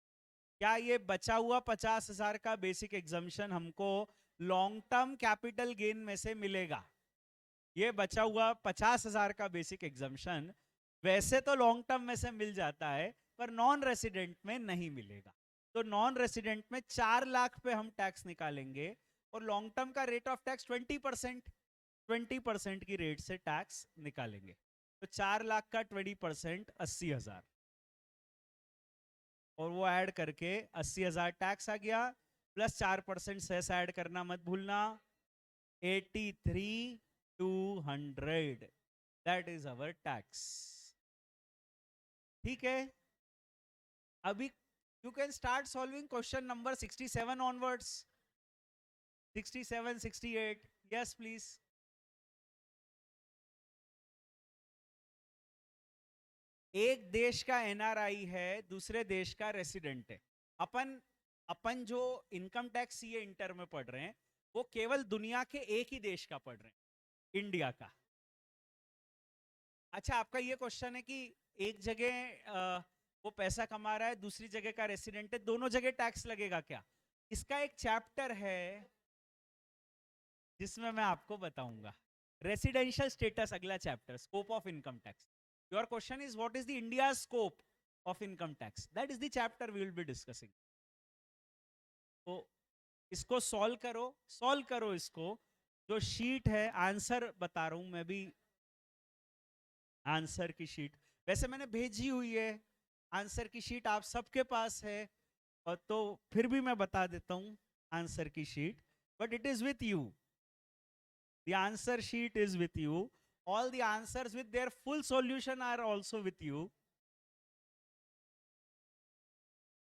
क्या ये बचा हुआ 50,000 का बेसिक एग्जम्पशन हमको लॉन्ग टर्म कैपिटल गेन में से मिलेगा? ये बचा हुआ 50,000 का बेसिक एग्जम्पशन वैसे तो लॉन्ग टर्म में से मिल जाता है, पर नॉन रेसिडेंट में नहीं मिलेगा। तो नॉन रेसिडेंट में 4 लाख पे हम टैक्स निकालेंगे, और लॉन्ग टर्म का रेट ऑफ टैक्स 20%, 20% की रेट से टैक्स निकालेंगे। तो 4 लाख का 20% 80,000, और वो ऐड करके 80,000 टैक्स आ गया, प्लस 4% सेस ऐड करना मत भूलना, 83,200, दैट इज अवर टैक्स। ठीक है, अभी you can start solving question number 67 onwards, 67, 68, yes please. एक देश का एनआरआई है, दूसरे देश का रेसिडेंट है। अपन अपन जो इनकम टैक्स ये इंटर में पढ़ रहे हैं, वो केवल दुनिया के एक ही देश का पढ़ रहे हैं, इंडिया का। अच्छा, आपका ये क्वेश्चन है कि एक जगह वो पैसा कमा रहा है, दूसरी जगह का रेसिडेंट है, दोनों जगह टैक्स लगेगा क्या? इसका एक चैप्टर है जिसमें मैं आपको बताऊंगा, रेसिडेंशियल स्टेटस, अगला chapter, scope of income tax. Your question is what is the India scope of income tax, that is the chapter we will be discussing. तो इसको सॉल्व करो इसको। जो शीट है, आंसर बता रहा हूं मैं भी, आंसर की शीट वैसे मैंने भेजी हुई है, आंसर की शीट आप सबके पास है, और तो फिर भी मैं बता देता हूं आंसर की sheet, but it is with you, the answer sheet is with you, all the answers with their full solution are also with you.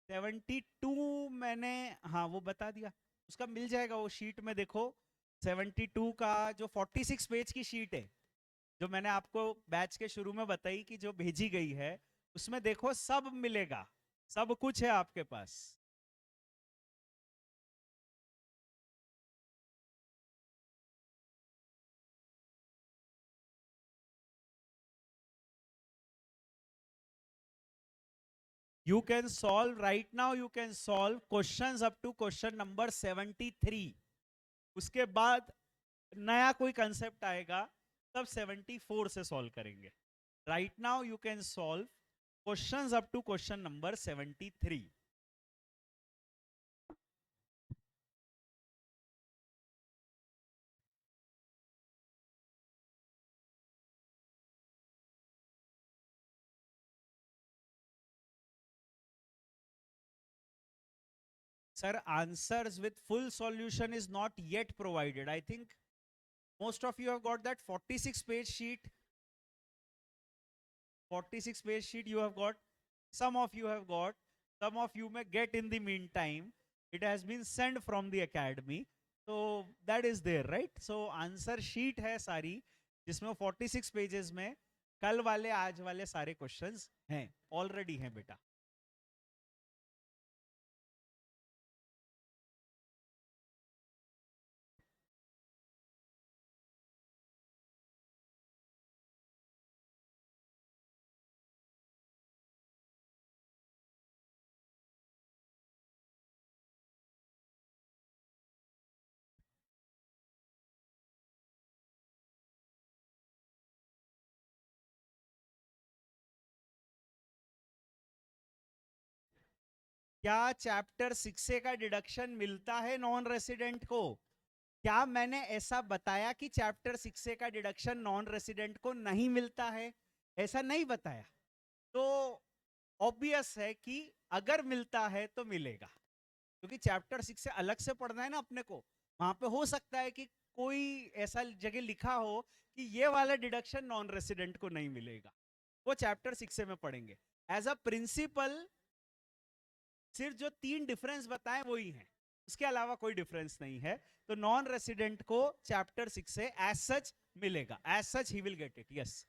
72 मैंने, हाँ वो बता दिया, उसका मिल जाएगा वो शीट में, देखो 72 का जो 46 पेज की शीट है, जो मैंने आपको बैच के शुरू में बताई कि जो भेजी गई है, उसमें देखो सब मिलेगा, सब कुछ है आपके पास। You can solve right now, you can solve questions up to question number 73, उसके बाद नया कोई कंसेप्ट आएगा तब 74 से सॉल्व करेंगे। Right now you can solve questions up to question number 73। Sir, answers with full solution is not yet provided. I think most of you have got that 46 page sheet. 46 page sheet you have got. Some of you have got. Some of you may get in the meantime. It has been sent from the academy. So that is there, right? So answer sheet है सारी, जिसमें 46 pages में कल वाले आज वाले सारे questions हैं, already हैं बेटा। क्या चैप्टर 6 का डिडक्शन मिलता है नॉन रेसिडेंट को? क्या मैंने ऐसा बताया कि चैप्टर 6 का डिडक्शन नॉन रेसिडेंट को नहीं मिलता है? ऐसा नहीं बताया, तो ऑब्वियस है कि अगर मिलता है तो मिलेगा, क्योंकि चैप्टर 6 से अलग से पढ़ना है ना अपने को। वहां पे हो सकता है कि कोई ऐसा जगह लिखा हो कि ये वाला डिडक्शन नॉन रेसिडेंट को नहीं मिलेगा, वो चैप्टर 6 से में पढ़ेंगे। एज अ प्रिंसिपल सिर्फ जो 3 डिफरेंस बताएं वही हैं, उसके अलावा कोई डिफरेंस नहीं है। तो नॉन रेसिडेंट को चैप्टर 6 से एज सच मिलेगा, as such he will get it, yes.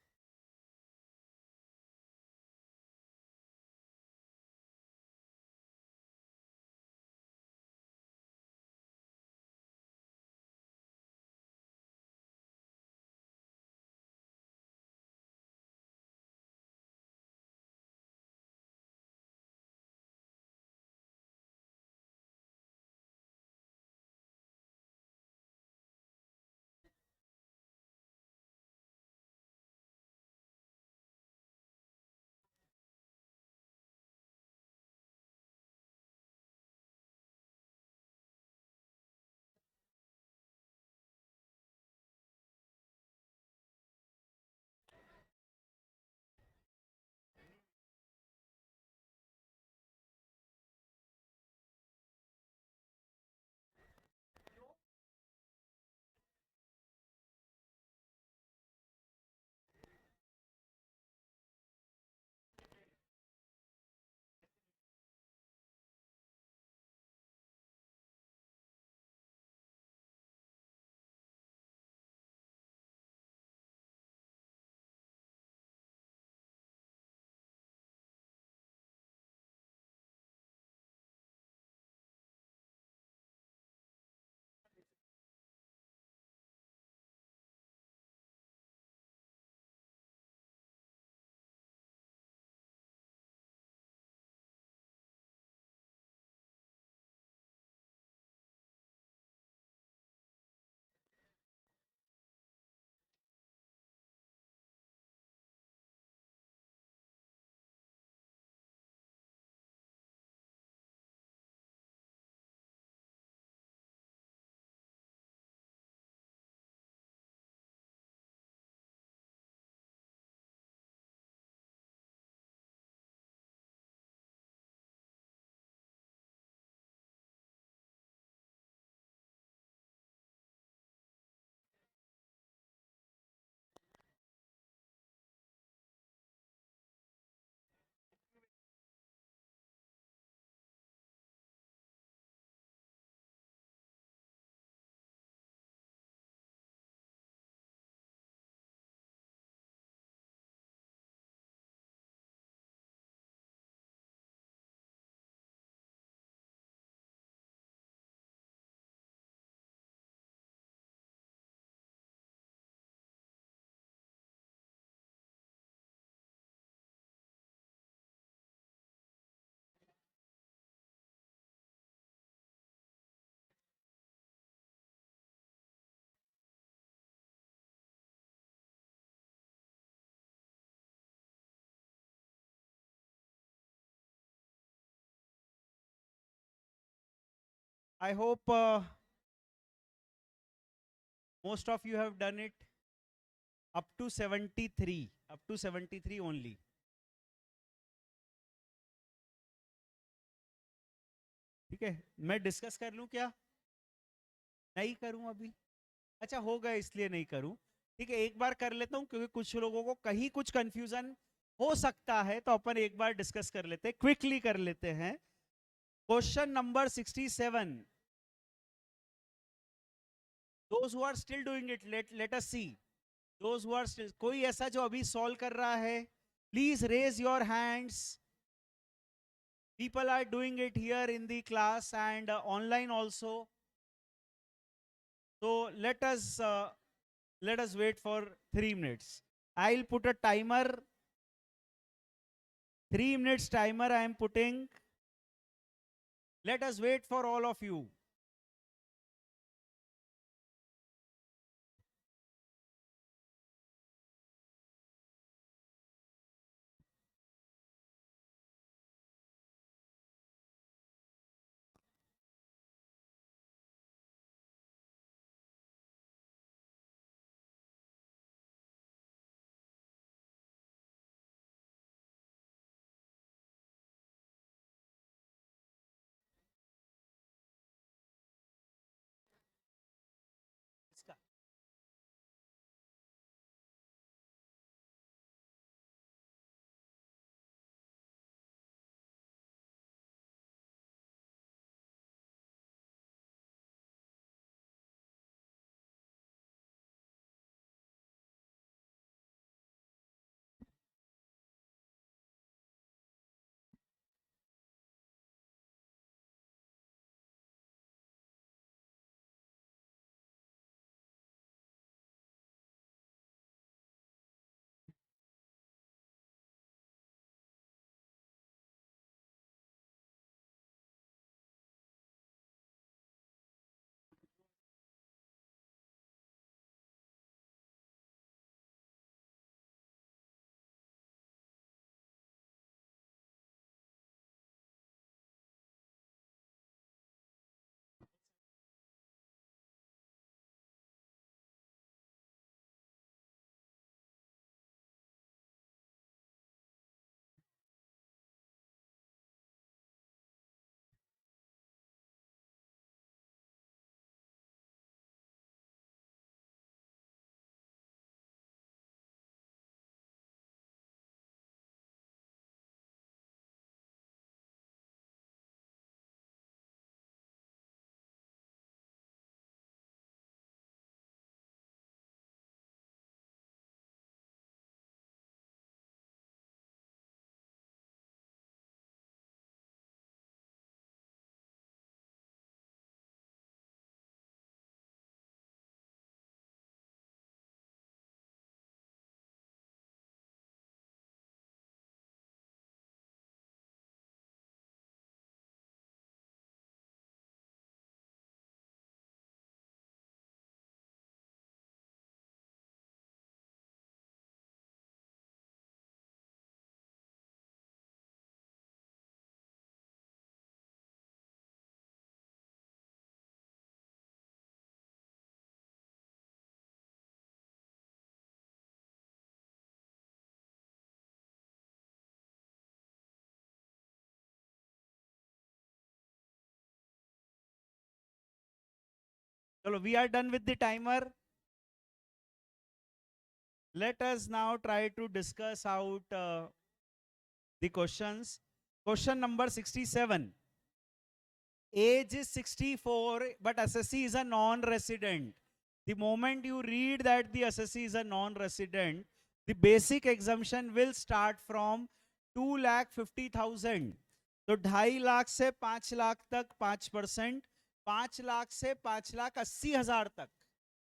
I hope most of you have done it up to 73, up to 73 only. ठीक है, मैं डिस्कस कर लूं क्या? नहीं करूं अभी? अच्छा, हो गया इसलिए नहीं करूं। ठीक है, एक बार कर लेता हूं, क्योंकि कुछ लोगों को कहीं कुछ कंफ्यूजन हो सकता है, तो अपन एक बार डिस्कस कर लेते हैं, क्विकली कर लेते हैं। Question number 67, those who are still doing it, let us see those who are still, कोई ऐसा जो अभी सॉल्व कर रहा है, please raise your hands. People are doing it here in the class and online also. So let us wait for 3 minutes. I'll put a timer. 3 minutes timer I am putting. Let us wait for all of you. चलो, we are done with the timer. Let us now try to discuss out the questions. Question number 67. Age is 64, but assessee is a non-resident. The moment you read that the assessee is a non-resident, the basic exemption will start from 2,50,000. तो 2.5 लाख से 5 लाख तक 5%, 5 लाख से 5,80,000 तक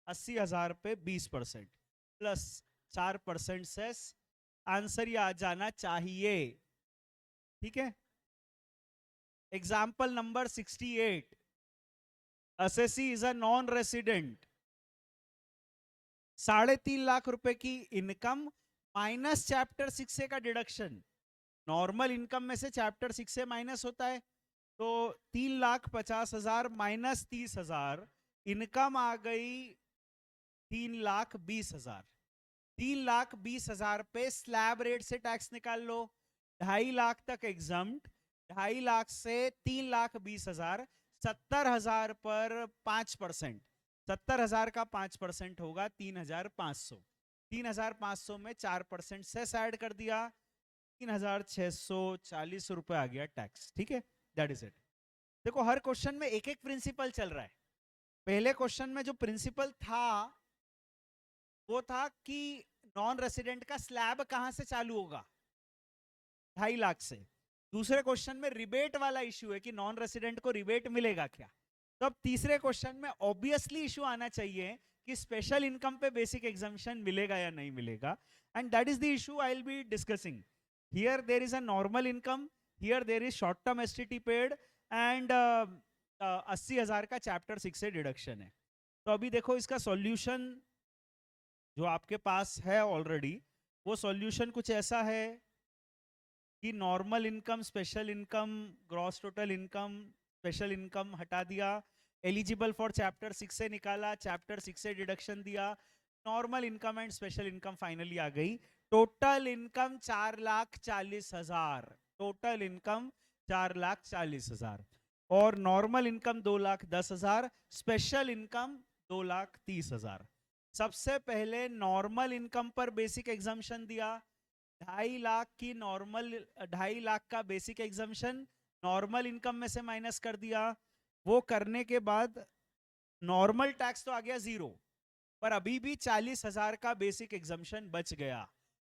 80,000 पे 20% प्लस 4% सेस। आंसर ये आ जाना चाहिए, ठीक है। Example number 68, assessee is a non-resident, 3.5 lakh रुपए की इनकम माइनस चैप्टर 6A का डिडक्शन। नॉर्मल इनकम में से चैप्टर 6 से माइनस होता है, तो 3,50,000 माइनस 30,000, इनकम आ गई 3,20,000। 3,20,000 पे स्लैब रेट से टैक्स निकाल लो, 2.5 लाख तक एग्जम्प्ट, 2.5 लाख से 3,20,000, 70,000 पर 5%, 70,000 का 5% होगा 3,500, 3,500 में 4% सेस ऐड कर दिया, 3,640 रुपए आ गया टैक्स, ठीक है। That is it. देखो, हर क्वेश्चन में एक एक प्रिंसिपल चल रहा है। पहले क्वेश्चन में जो प्रिंसिपल था वो था कि नॉन रेसिडेंट का स्लैब कहां से चालू होगा, 2.5 लाख से। दूसरे क्वेश्चन में रिबेट वाला इश्यू है कि नॉन रेसिडेंट को रिबेट मिलेगा क्या। तो अब तीसरे क्वेश्चन में ऑब्वियसली इश्यू आना चाहिए कि स्पेशल इनकम पे बेसिक एग्जम्पशन मिलेगा या नहीं मिलेगा, and that is the issue I will be discussing. Here there is a normal income, here there is short term STT paid, and 80,000 का चैप्टर 6 से डिडक्शन है। तो अभी देखो, इसका सॉल्यूशन जो आपके पास है ऑलरेडी, वो सॉल्यूशन कुछ ऐसा है कि normal income, special income, gross total income, special income हटा दिया, एलिजिबल फॉर चैप्टर 6 से निकाला, चैप्टर 6 से डिडक्शन दिया, normal income and special income finally आ गई। टोटल इनकम 4,40,000, टोटल इनकम 4,40,000, और नॉर्मल इनकम 2,10,000, स्पेशल इनकम 2,30,000। सबसे पहले नॉर्मल इनकम पर बेसिक एग्जम्पशन दिया, 2.5 लाख की नॉर्मल, 2.5 लाख का बेसिक एग्जम्पशन नॉर्मल इनकम में से माइनस कर दिया। वो करने के बाद नॉर्मल टैक्स तो आ गया 0, पर अभी भी 40,000 का बेसिक एग्जम्पशन बच गया।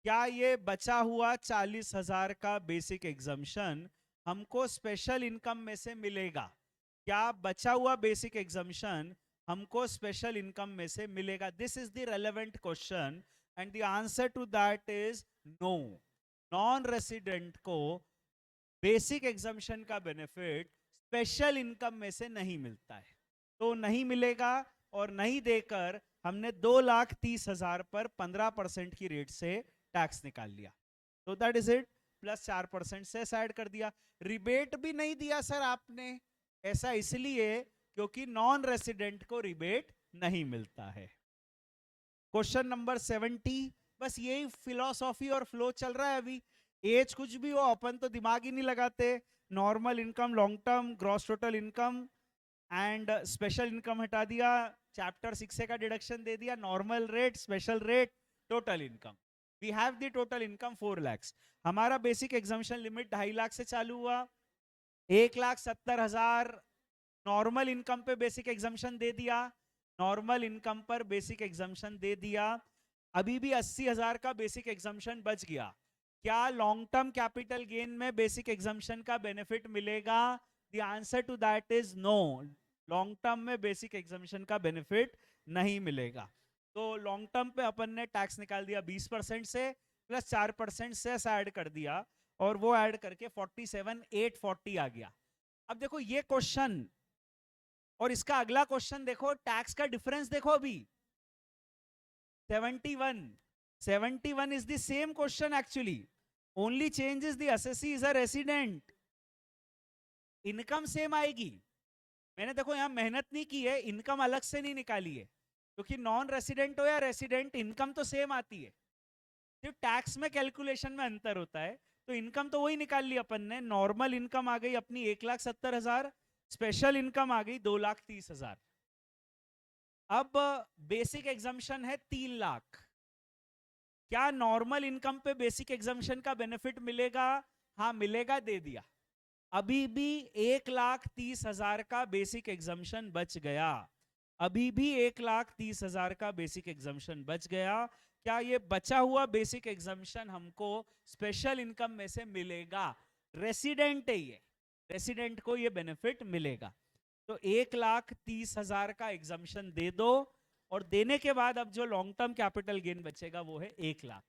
क्या ये बचा हुआ 40,000 का बेसिक एग्जम्पशन हमको स्पेशल इनकम में से मिलेगा? क्या बचा हुआ बेसिक एग्जम्पशन हमको स्पेशल इनकम में से मिलेगा? This is the relevant question, and the answer to that is no. Non resident को बेसिक एग्जम्पशन का बेनिफिट स्पेशल इनकम में से नहीं मिलता है, तो नहीं मिलेगा, और नहीं देकर हमने 2,30,000 पर 15% की रेट से टैक्स निकाल लिया। तो दैट इज इट, प्लस 4% से ऐड कर दिया। रिबेट भी नहीं दिया सर आपने, ऐसा इसलिए क्योंकि नॉन रेसिडेंट को रिबेट नहीं मिलता है। क्वेश्चन नंबर 70, बस यही फिलॉसॉफी और फ्लो चल रहा है अभी। एज कुछ भी हो, अपन तो दिमाग ही नहीं लगाते। Normal income, long term, gross total income and special income हटा दिया, चैप्टर 6 का डिडक्शन दे दिया, normal rate, special rate, total income. We have the total income 4 lakhs। हमारा बेसिक एग्जम्पशन लिमिट 2.5 लाख से चालू हुआ, 1,70,000 नॉर्मल इनकम पे बेसिक एग्जम्पशन दे दिया, नॉर्मल इनकम पर बेसिक एग्जम्पशन दे दिया। अभी भी 80,000 का बेसिक एग्जम्पशन बच गया। क्या लॉन्ग टर्म कैपिटल गेन में बेसिक एग्जम्पशन का बेनिफिट मिलेगा? The answer to that is no. Long term में बेसिक एग्जम्पशन का बेनिफिट नहीं मिलेगा। तो लॉन्ग टर्म पे अपन ने टैक्स निकाल दिया 20% से, प्लस 4% सेस ऐड कर दिया, और वो ऐड करके 47,840 आ गया। अब देखो ये क्वेश्चन और इसका अगला क्वेश्चन देखो, टैक्स का डिफरेंस देखो अभी 71 is the same question actually, only change is the assessee is a resident। Income same आएगी। मैंने देखो यहां मेहनत नहीं की है, इनकम अलग से नहीं निकाली है, क्योंकि नॉन रेसिडेंट हो या रेसिडेंट इनकम तो सेम आती है, सिर्फ टैक्स में कैलकुलेशन में अंतर होता है। तो इनकम तो वही निकाल ली अपन ने। नॉर्मल इनकम आ गई अपनी 1,70,000, स्पेशल इनकम आ गई 2,30,000। अब बेसिक एग्जम्पशन है 3 लाख। क्या नॉर्मल इनकम पे बेसिक एग्जम्पशन का बेनिफिट मिलेगा? हाँ मिलेगा, दे दिया। अभी भी 1,30,000 का बेसिक एग्जम्पशन बच गया। अभी भी 1,30,000 का बेसिक एग्जम्पशन बच गया। क्या ये बचा हुआ बेसिक एग्जम्पशन हमको स्पेशल इनकम में से मिलेगा? रेसिडेंट है ये, रेसिडेंट को ये बेनिफिट मिलेगा। तो 1,30,000 का एग्जम्पशन दे दो, और देने के बाद अब जो लॉन्ग टर्म कैपिटल गेन बचेगा वो है 1 लाख।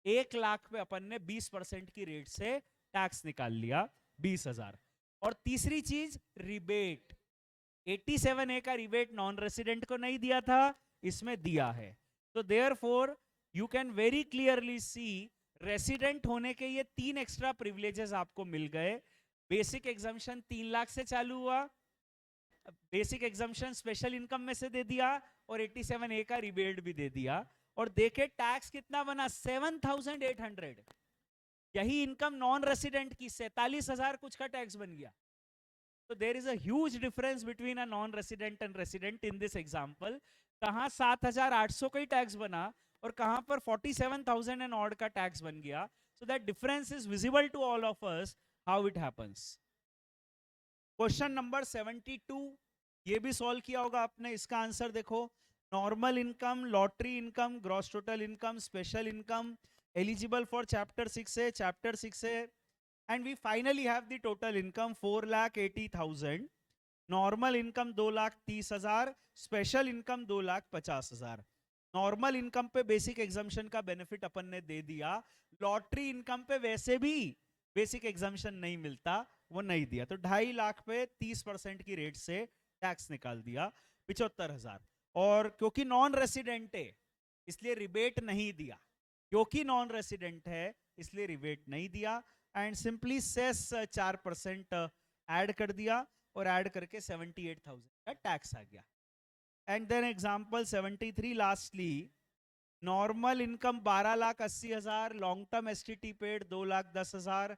1 लाख पे अपन ने 20% की रेट से टैक्स निकाल लिया, 20,000। और तीसरी चीज रिबेट, 87A का रिबेट नॉन रेसिडेंट को नहीं दिया था, इसमें दिया है। तो therefore you can very clearly see resident होने के ये 3 एक्स्ट्रा प्रिविलेजेस आपको मिल गए। बेसिक एग्जम्पशन 3 लाख से चालू हुआ, बेसिक एग्जम्पशन स्पेशल इनकम में से दे दिया, और 87A का रिबेट भी दे दिया। और देखे टैक्स कितना बना, 7,800। यही इनकम नॉन रेसिडेंट की 47,000 कुछ का टैक्स बन गया। तो there is a huge difference between a non resident and resident in this example. कहां 7,800 का ही टैक्स बना, और कहां पर 47,000 एंड ऑड का टैक्स बन गया। So that difference is visible to all of us how it happens. Question number 72, ये भी सॉल्व किया होगा आपने। इसका आंसर देखो, normal income, lottery income, gross total income, special income, eligible for chapter 6A, chapter 6A, and we finally have the total income 4,80,000, normal income 2,30,000, special income 2,50,000। Normal income पे बेसिक एग्जम्पशन का बेनिफिट अपन ने दे दिया, लॉटरी इनकम पे वैसे भी बेसिक एग्जम्पशन नहीं मिलता, वो नहीं दिया। तो 2.5 लाख पे 30% की रेट से टैक्स निकाल दिया, 75,000। और क्योंकि नॉन रेसिडेंट है इसलिए रिबेट नहीं दिया, क्योंकि नॉन रेसिडेंट है इसलिए रिबेट नहीं दिया, एंड सिंपली सेस 4% ऐड कर दिया, और ऐड करके 78,000 का टैक्स आ गया। And then example 73 lastly, normal income 12,80,000, long term STT paid 2,10,000।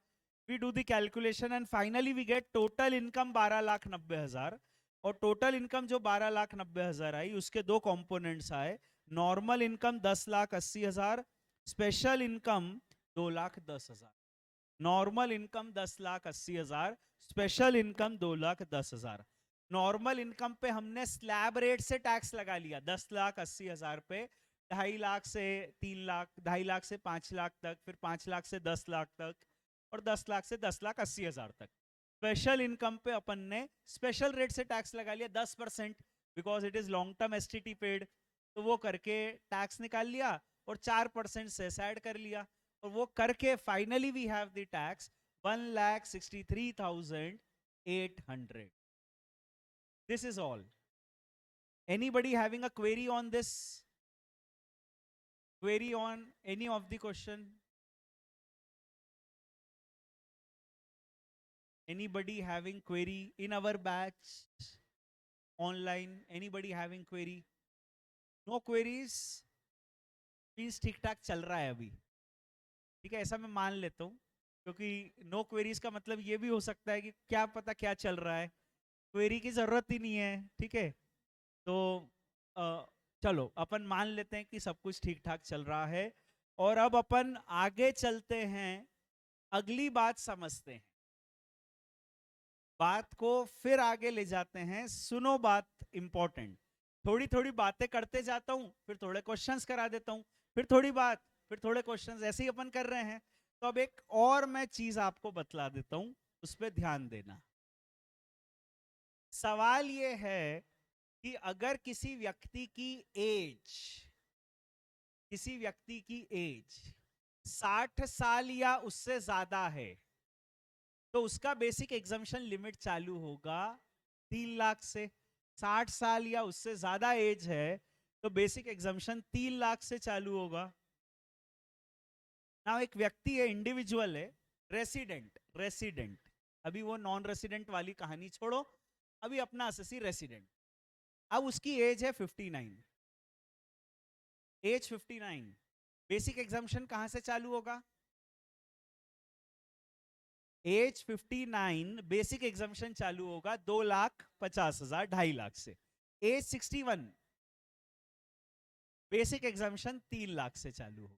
We do the calculation and finally we get total income 12,90,000। और टोटल इनकम जो 12,90,000 आई उसके दो कंपोनेंट्स आए, normal income 10,80,000, special income 2,10,000। Normal income 10,80,000, special income 2,10,000। Normal income पे हमने स्लैब रेट से टैक्स लगा लिया 10,80,000 पे, 2.5 लाख से 3 लाख, 2.5 लाख से 5 लाख तक, फिर 5 लाख से 10 लाख तक, और 10 लाख से 10,80,000 तक। स्पेशल इनकम पे अपन ने स्पेशल रेट से टैक्स लगा लिया 10%, because it is long term STT paid. तो वो करके टैक्स निकाल लिया, और 4% सेस ऐड कर लिया, और वो करके finally we have the tax 1,63,800। This is all. Anybody having a query on this? Query on any of the question? Anybody having query in our batch online? Anybody having query? No queries means ठीक ठाक चल रहा है अभी, ठीक है, ऐसा मैं मान लेता हूँ। क्योंकि नो क्वेरीज का मतलब ये भी हो सकता है कि क्या पता क्या चल रहा है, क्वेरी की जरूरत ही नहीं है, ठीक है। तो चलो अपन मान लेते हैं कि सब कुछ ठीक ठाक चल रहा है, और अब अपन आगे चलते हैं, अगली बात समझते हैं, बात को फिर आगे ले जाते हैं। सुनो बात इंपॉर्टेंट, थोड़ी थोड़ी बातें करते जाता हूं, फिर थोड़े क्वेश्चंस करा देता हूं, फिर थोड़ी बात, फिर थोड़े क्वेश्चंस, ऐसे ही अपन कर रहे हैं। तो अब एक और मैं चीज आपको बतला देता हूं, उस पर ध्यान देना। सवाल ये है कि अगर किसी व्यक्ति की एज, किसी व्यक्ति की एज 60 साल या उससे ज्यादा है, तो उसका बेसिक एग्जम्पशन लिमिट चालू होगा 3 लाख से। 60 साल या उससे ज्यादा एज है तो बेसिक एग्जम्पशन 3 लाख से चालू होगा। ना एक व्यक्ति है, इंडिविजुअल है, रेसिडेंट, रेसिडेंट, अभी वो नॉन रेसिडेंट वाली कहानी छोड़ो, अभी अपना अससी रेसिडेंट। अब उसकी एज है 59, एज 59, बेसिक एग्जम्पशन कहां से चालू होगा? एज 59 बेसिक एग्जम्पशन चालू होगा 2,50,000, 2.5 लाख से। एज 61, बेसिक एग्जाम्पशन 3 लाख से चालू हो,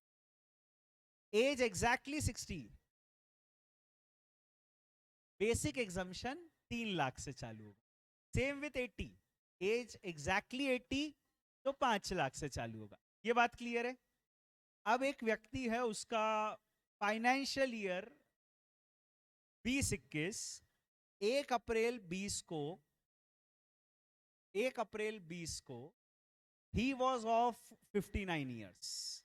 age exactly 60, basic exemption 3 lakh से चालू होगा. सेम विथ 80, एज एग्जैक्टली 80 तो 5 लाख से चालू होगा. ये बात क्लियर है. अब एक व्यक्ति है, उसका फाइनेंशियल ईयर 2021, 1 अप्रैल 20 को, 1 अप्रैल 20 को ही वॉज ऑफ 59 ईयर्स.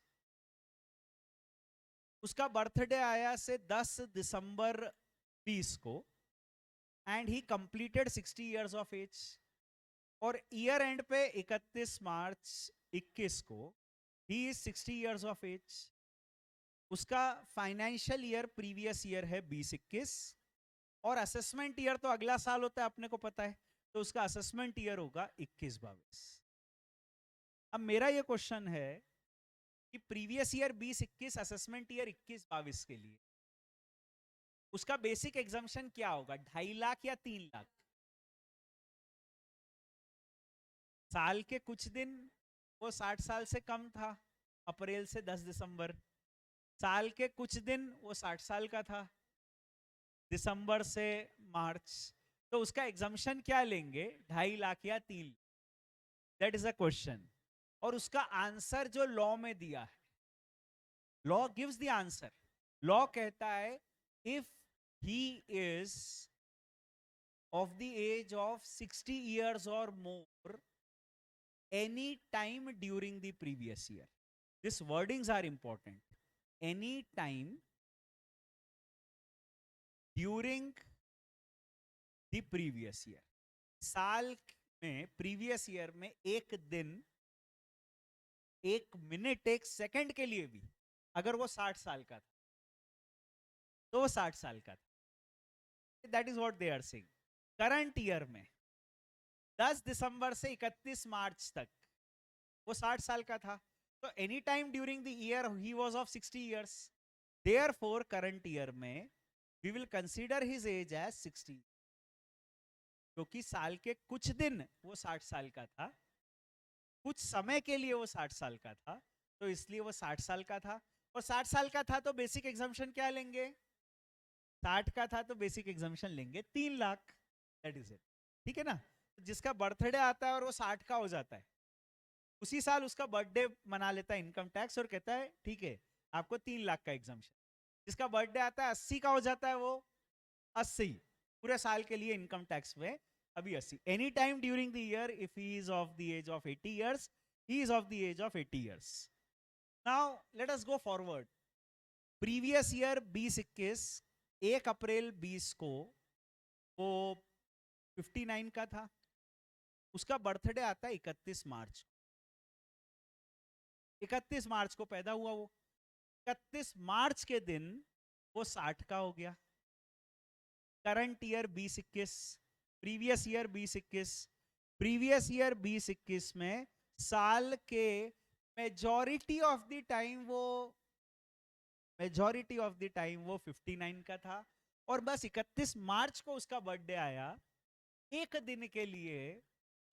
उसका बर्थडे आया से 10 दिसंबर 20 को, and he completed 60 years of age. और ईयर एंड पे 31 मार्च 21 को he is 60 years of age. उसका फाइनेंशियल ईयर प्रीवियस ईयर है 2021, और असेसमेंट ईयर तो अगला साल होता है, अपने को पता है, तो उसका असेसमेंट ईयर होगा 21-22. अब मेरा ये क्वेश्चन है कि प्रीवियस ईयर 2021, असेसमेंट ईयर 21-22 के लिए उसका बेसिक एग्जाम्पशन क्या होगा, 2.5 लाख या 3 लाख? साल के कुछ दिन वो 60 साल से कम था, अप्रैल से 10 दिसंबर. साल के कुछ दिन वो 60 साल का था, दिसंबर से मार्च. तो उसका एग्जाम्पशन क्या लेंगे, 2.5 लाख या 3 lakh? That is a question. और उसका आंसर जो लॉ में दिया है, law gives the answer. Law कहता है if he is of the age of 60 years or more any time during the previous year. These wordings are important. Any time during the previous year. साल में, previous year में एक दिन, एक मिनट, एक सेकंड के लिए भी अगर वो 60 साल का था तो वो 60 साल का था. That is what they are saying. Current year में 10 दिसंबर से 31 मार्च तक वो 60 साल का था. तो any time during the year he was of 60 years. Therefore current year में we will consider his age age 60, क्योंकि साल के कुछ दिन वो 60 साल का था, कुछ समय के लिए वो 60 साल का था, तो इसलिए वो 60 साल का था. और 60 साल का था तो बेसिक एग्जाम्पशन क्या लेंगे, 60 का था तो बेसिक एग्जाम्पशन लेंगे 3 लाख. That is it. ठीक है ना. जिसका बर्थडे आता है और वो 60 का हो जाता है, उसी साल उसका बर्थडे मना लेता है इनकम टैक्स और कहता है ठीक है आपको 3 लाख का एग्जाम्पशन. जिसका बर्थडे आता है 80 का हो जाता है, वो 80 पूरे साल के लिए इनकम टैक्स में अभी 80. Any time during the year if he is of the age of 80 years, he is of the age of 80 years. Now let us go forward. Previous year 2021, 1 April 20 को वो 59 का था. उसका बर्थडे आता है 31 मार्च. 31 मार्च को पैदा हुआ वो. 31 मार्च के दिन वो 60 का हो गया. Current year 2021, previous year 2021, previous year 2021 में साल के मेजॉरिटी ऑफ द टाइम वो 59 का था. और बस 31 मार्च को उसका बर्थडे आया, एक दिन के लिए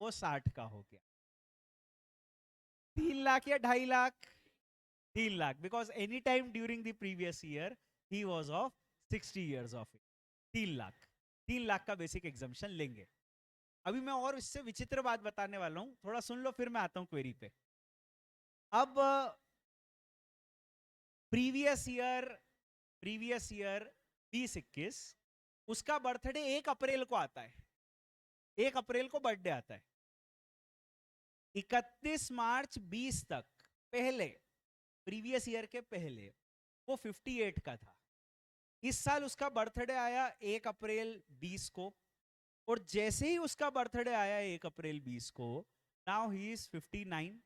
वो 60 का हो गया. 3 लाख या 2.5 lakh? 3 lakh, because any time during the previous year he was of 60 years of age. 3 lakh, 3 lakh का बेसिक एग्जाम्पशन लेंगे. अभी मैं और इससे विचित्र बात बताने वाला हूं, थोड़ा सुन लो फिर मैं आता हूं क्वेरी पे. अब प्रीवियस ईयर 2021, उसका बर्थडे 1 अप्रैल को आता है. 1 अप्रैल को बर्थडे आता है. 31 मार्च 20 तक पहले, प्रीवियस ईयर के पहले वो 58 का था. इस साल उसका बर्थडे आया 1 अप्रैल 20 को, और जैसे ही उसका बर्थडे आया 1 अप्रैल 20 को, नाउ ही इज 59.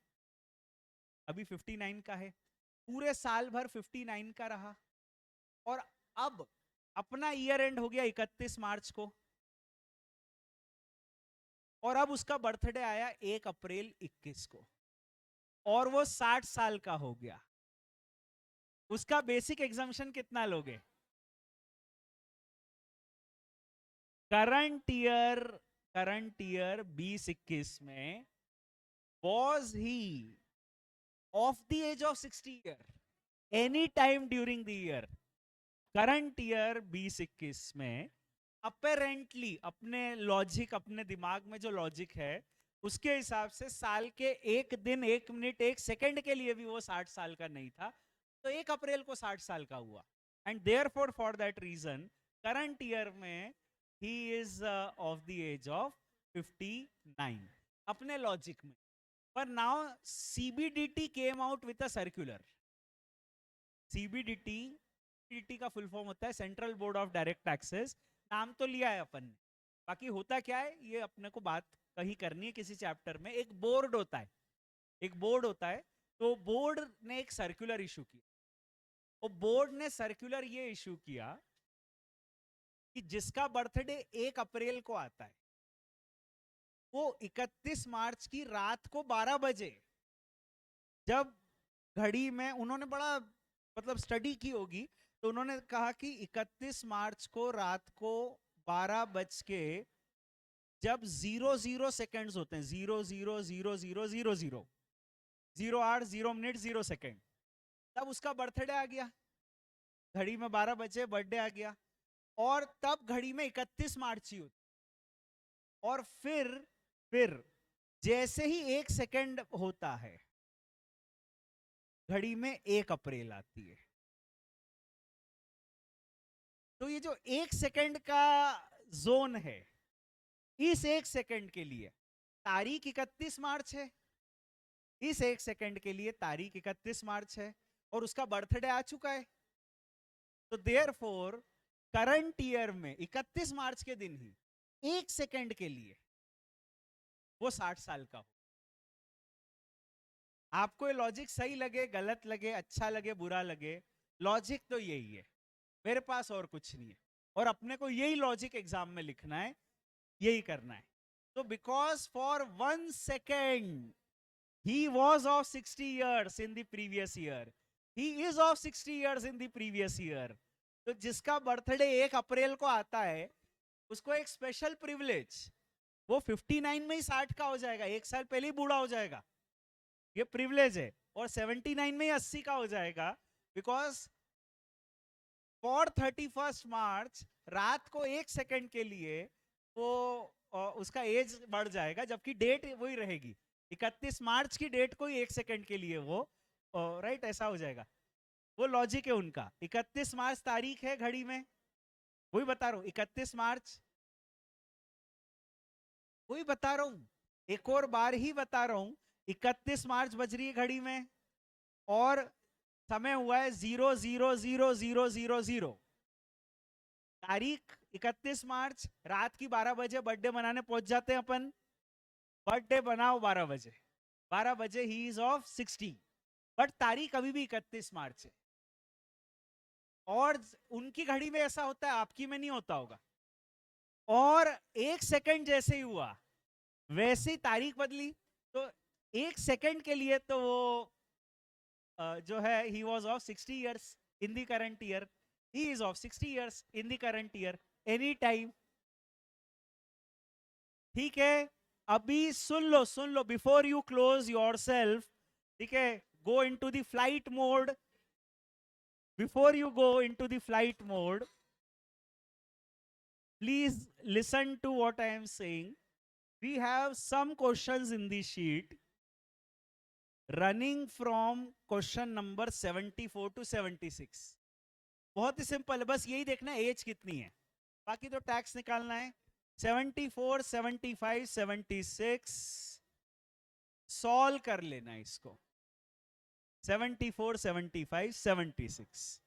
अभी 59 का है. पूरे साल भर 59 का रहा. और अब अपना ईयर एंड हो गया 31 मार्च को, और अब उसका बर्थडे आया 1 अप्रैल 21 को, और वो 60 साल का हो गया. उसका बेसिक एग्जाम्पशन कितना लोगे? करंट ईयर 2021 में was he of the age of 60 year, any time during the year. Current year 2021 में अपेरेंटली अपने लॉजिक, अपने दिमाग में जो लॉजिक है उसके हिसाब से साल के एक दिन, एक मिनट, एक सेकंड के लिए भी वो 60 साल का नहीं था, तो 1 अप्रैल को 60 साल का हुआ. And therefore for that reason current year में he is of the age of 59 अपने लॉजिक में. पर now CBDT came out with a circular. CBDT का फुल फॉर्म होता है Central Board of Direct Taxes. नाम तो लिया है अपन ने, बाकी होता क्या है ये अपने को बात कहीं करनी है किसी चैप्टर में. एक बोर्ड होता है, एक बोर्ड होता है. तो बोर्ड ने एक सर्कुलर इशू किया. और बोर्ड ने सर्कुलर ये इशू किया कि जिसका बर्थडे 1 अप्रैल को आता है वो 31 मार्च की रात को 12 बजे, जब घड़ी में उन्होंने बड़ा मतलब स्टडी की होगी, तो उन्होंने कहा कि 31 मार्च को रात को 12 बज के जब 00 सेकेंड्स होते हैं, 000000 08 0 मिनट 0 सेकेंड, तब उसका बर्थडे आ गया. घड़ी में 12 बजे बर्थडे आ गया. और तब घड़ी में 31 मार्च ही होती. और फिर जैसे ही 1 सेकेंड होता है घड़ी में 1 अप्रैल आती है. तो ये जो 1 सेकेंड का जोन है, इस 1 सेकेंड के लिए तारीख 31 मार्च है. इस 1 सेकेंड के लिए तारीख 31 मार्च है और उसका बर्थडे आ चुका है. तो देयरफॉर करंट ईयर में 31 मार्च के दिन ही 1 सेकेंड के लिए वो 60 साल का हो. आपको ये लॉजिक सही लगे, गलत लगे, अच्छा लगे, बुरा लगे, लॉजिक तो यही है. मेरे पास और कुछ नहीं है. और अपने को यही लॉजिक एग्जाम में लिखना है, यही करना है. तो because for 1 second he was of 60 years in the previous year, he is of 60 years in the previous year. तो जिसका बर्थडे 1 अप्रैल को आता है उसको एक स्पेशल प्रिविलेज, वो 59 में ही 60 का हो जाएगा, 1 साल पहले ही बूढ़ा हो जाएगा, ये प्रिविलेज है. और 79 में ही 80 का हो जाएगा. बिकॉज फॉर 31 मार्च रात को 1 सेकेंड के लिए वो उसका एज बढ़ जाएगा, जबकि डेट वही रहेगी. 31 मार्च की डेट को ही 1 सेकेंड के लिए वो राइट ऐसा हो जाएगा. वो लॉजिक है उनका. 31 मार्च तारीख है घड़ी में, वही बता रहा हूं 31 मार्च, वही बता रहा हूं, एक और बार ही बता रहा हूं. 31 मार्च बज रही है घड़ी में और समय हुआ है 000000. तारीख 31 मार्च, रात की 12 बजे बर्थडे मनाने पहुंच जाते हैं अपन. बर्थडे बनाओ 12 बजे, 12 बजे ही इज ऑफ 60, बट तारीख अभी भी 31 मार्च है. और उनकी घड़ी में ऐसा होता है, आपकी में नहीं होता होगा. और 1 सेकेंड जैसे ही हुआ वैसे ही तारीख बदली. तो 1 सेकेंड के लिए तो वो जो है he was of 60 years in the current year, he is of 60 years in the current year any time. ठीक है, अभी सुन लो before you close yourself. ठीक है, go into the flight mode. Before you go into the flight mode, please listen to what I am saying. We have some questions in the sheet running from question number 74 to 76. बहुत ही सिंपल है, बस यही देखना है एज कितनी है, बाकी तो टैक्स निकालना है. 74, 75, 76 सॉल्व कर लेना इसको. 74, 75, 76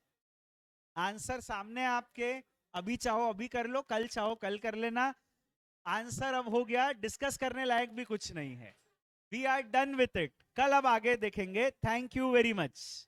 आंसर सामने आपके. अभी चाहो अभी कर लो, कल चाहो कल कर लेना. आंसर अब हो गया, डिस्कस करने लायक भी कुछ नहीं है. We are done with it. कल अब आगे देखेंगे. Thank you very much.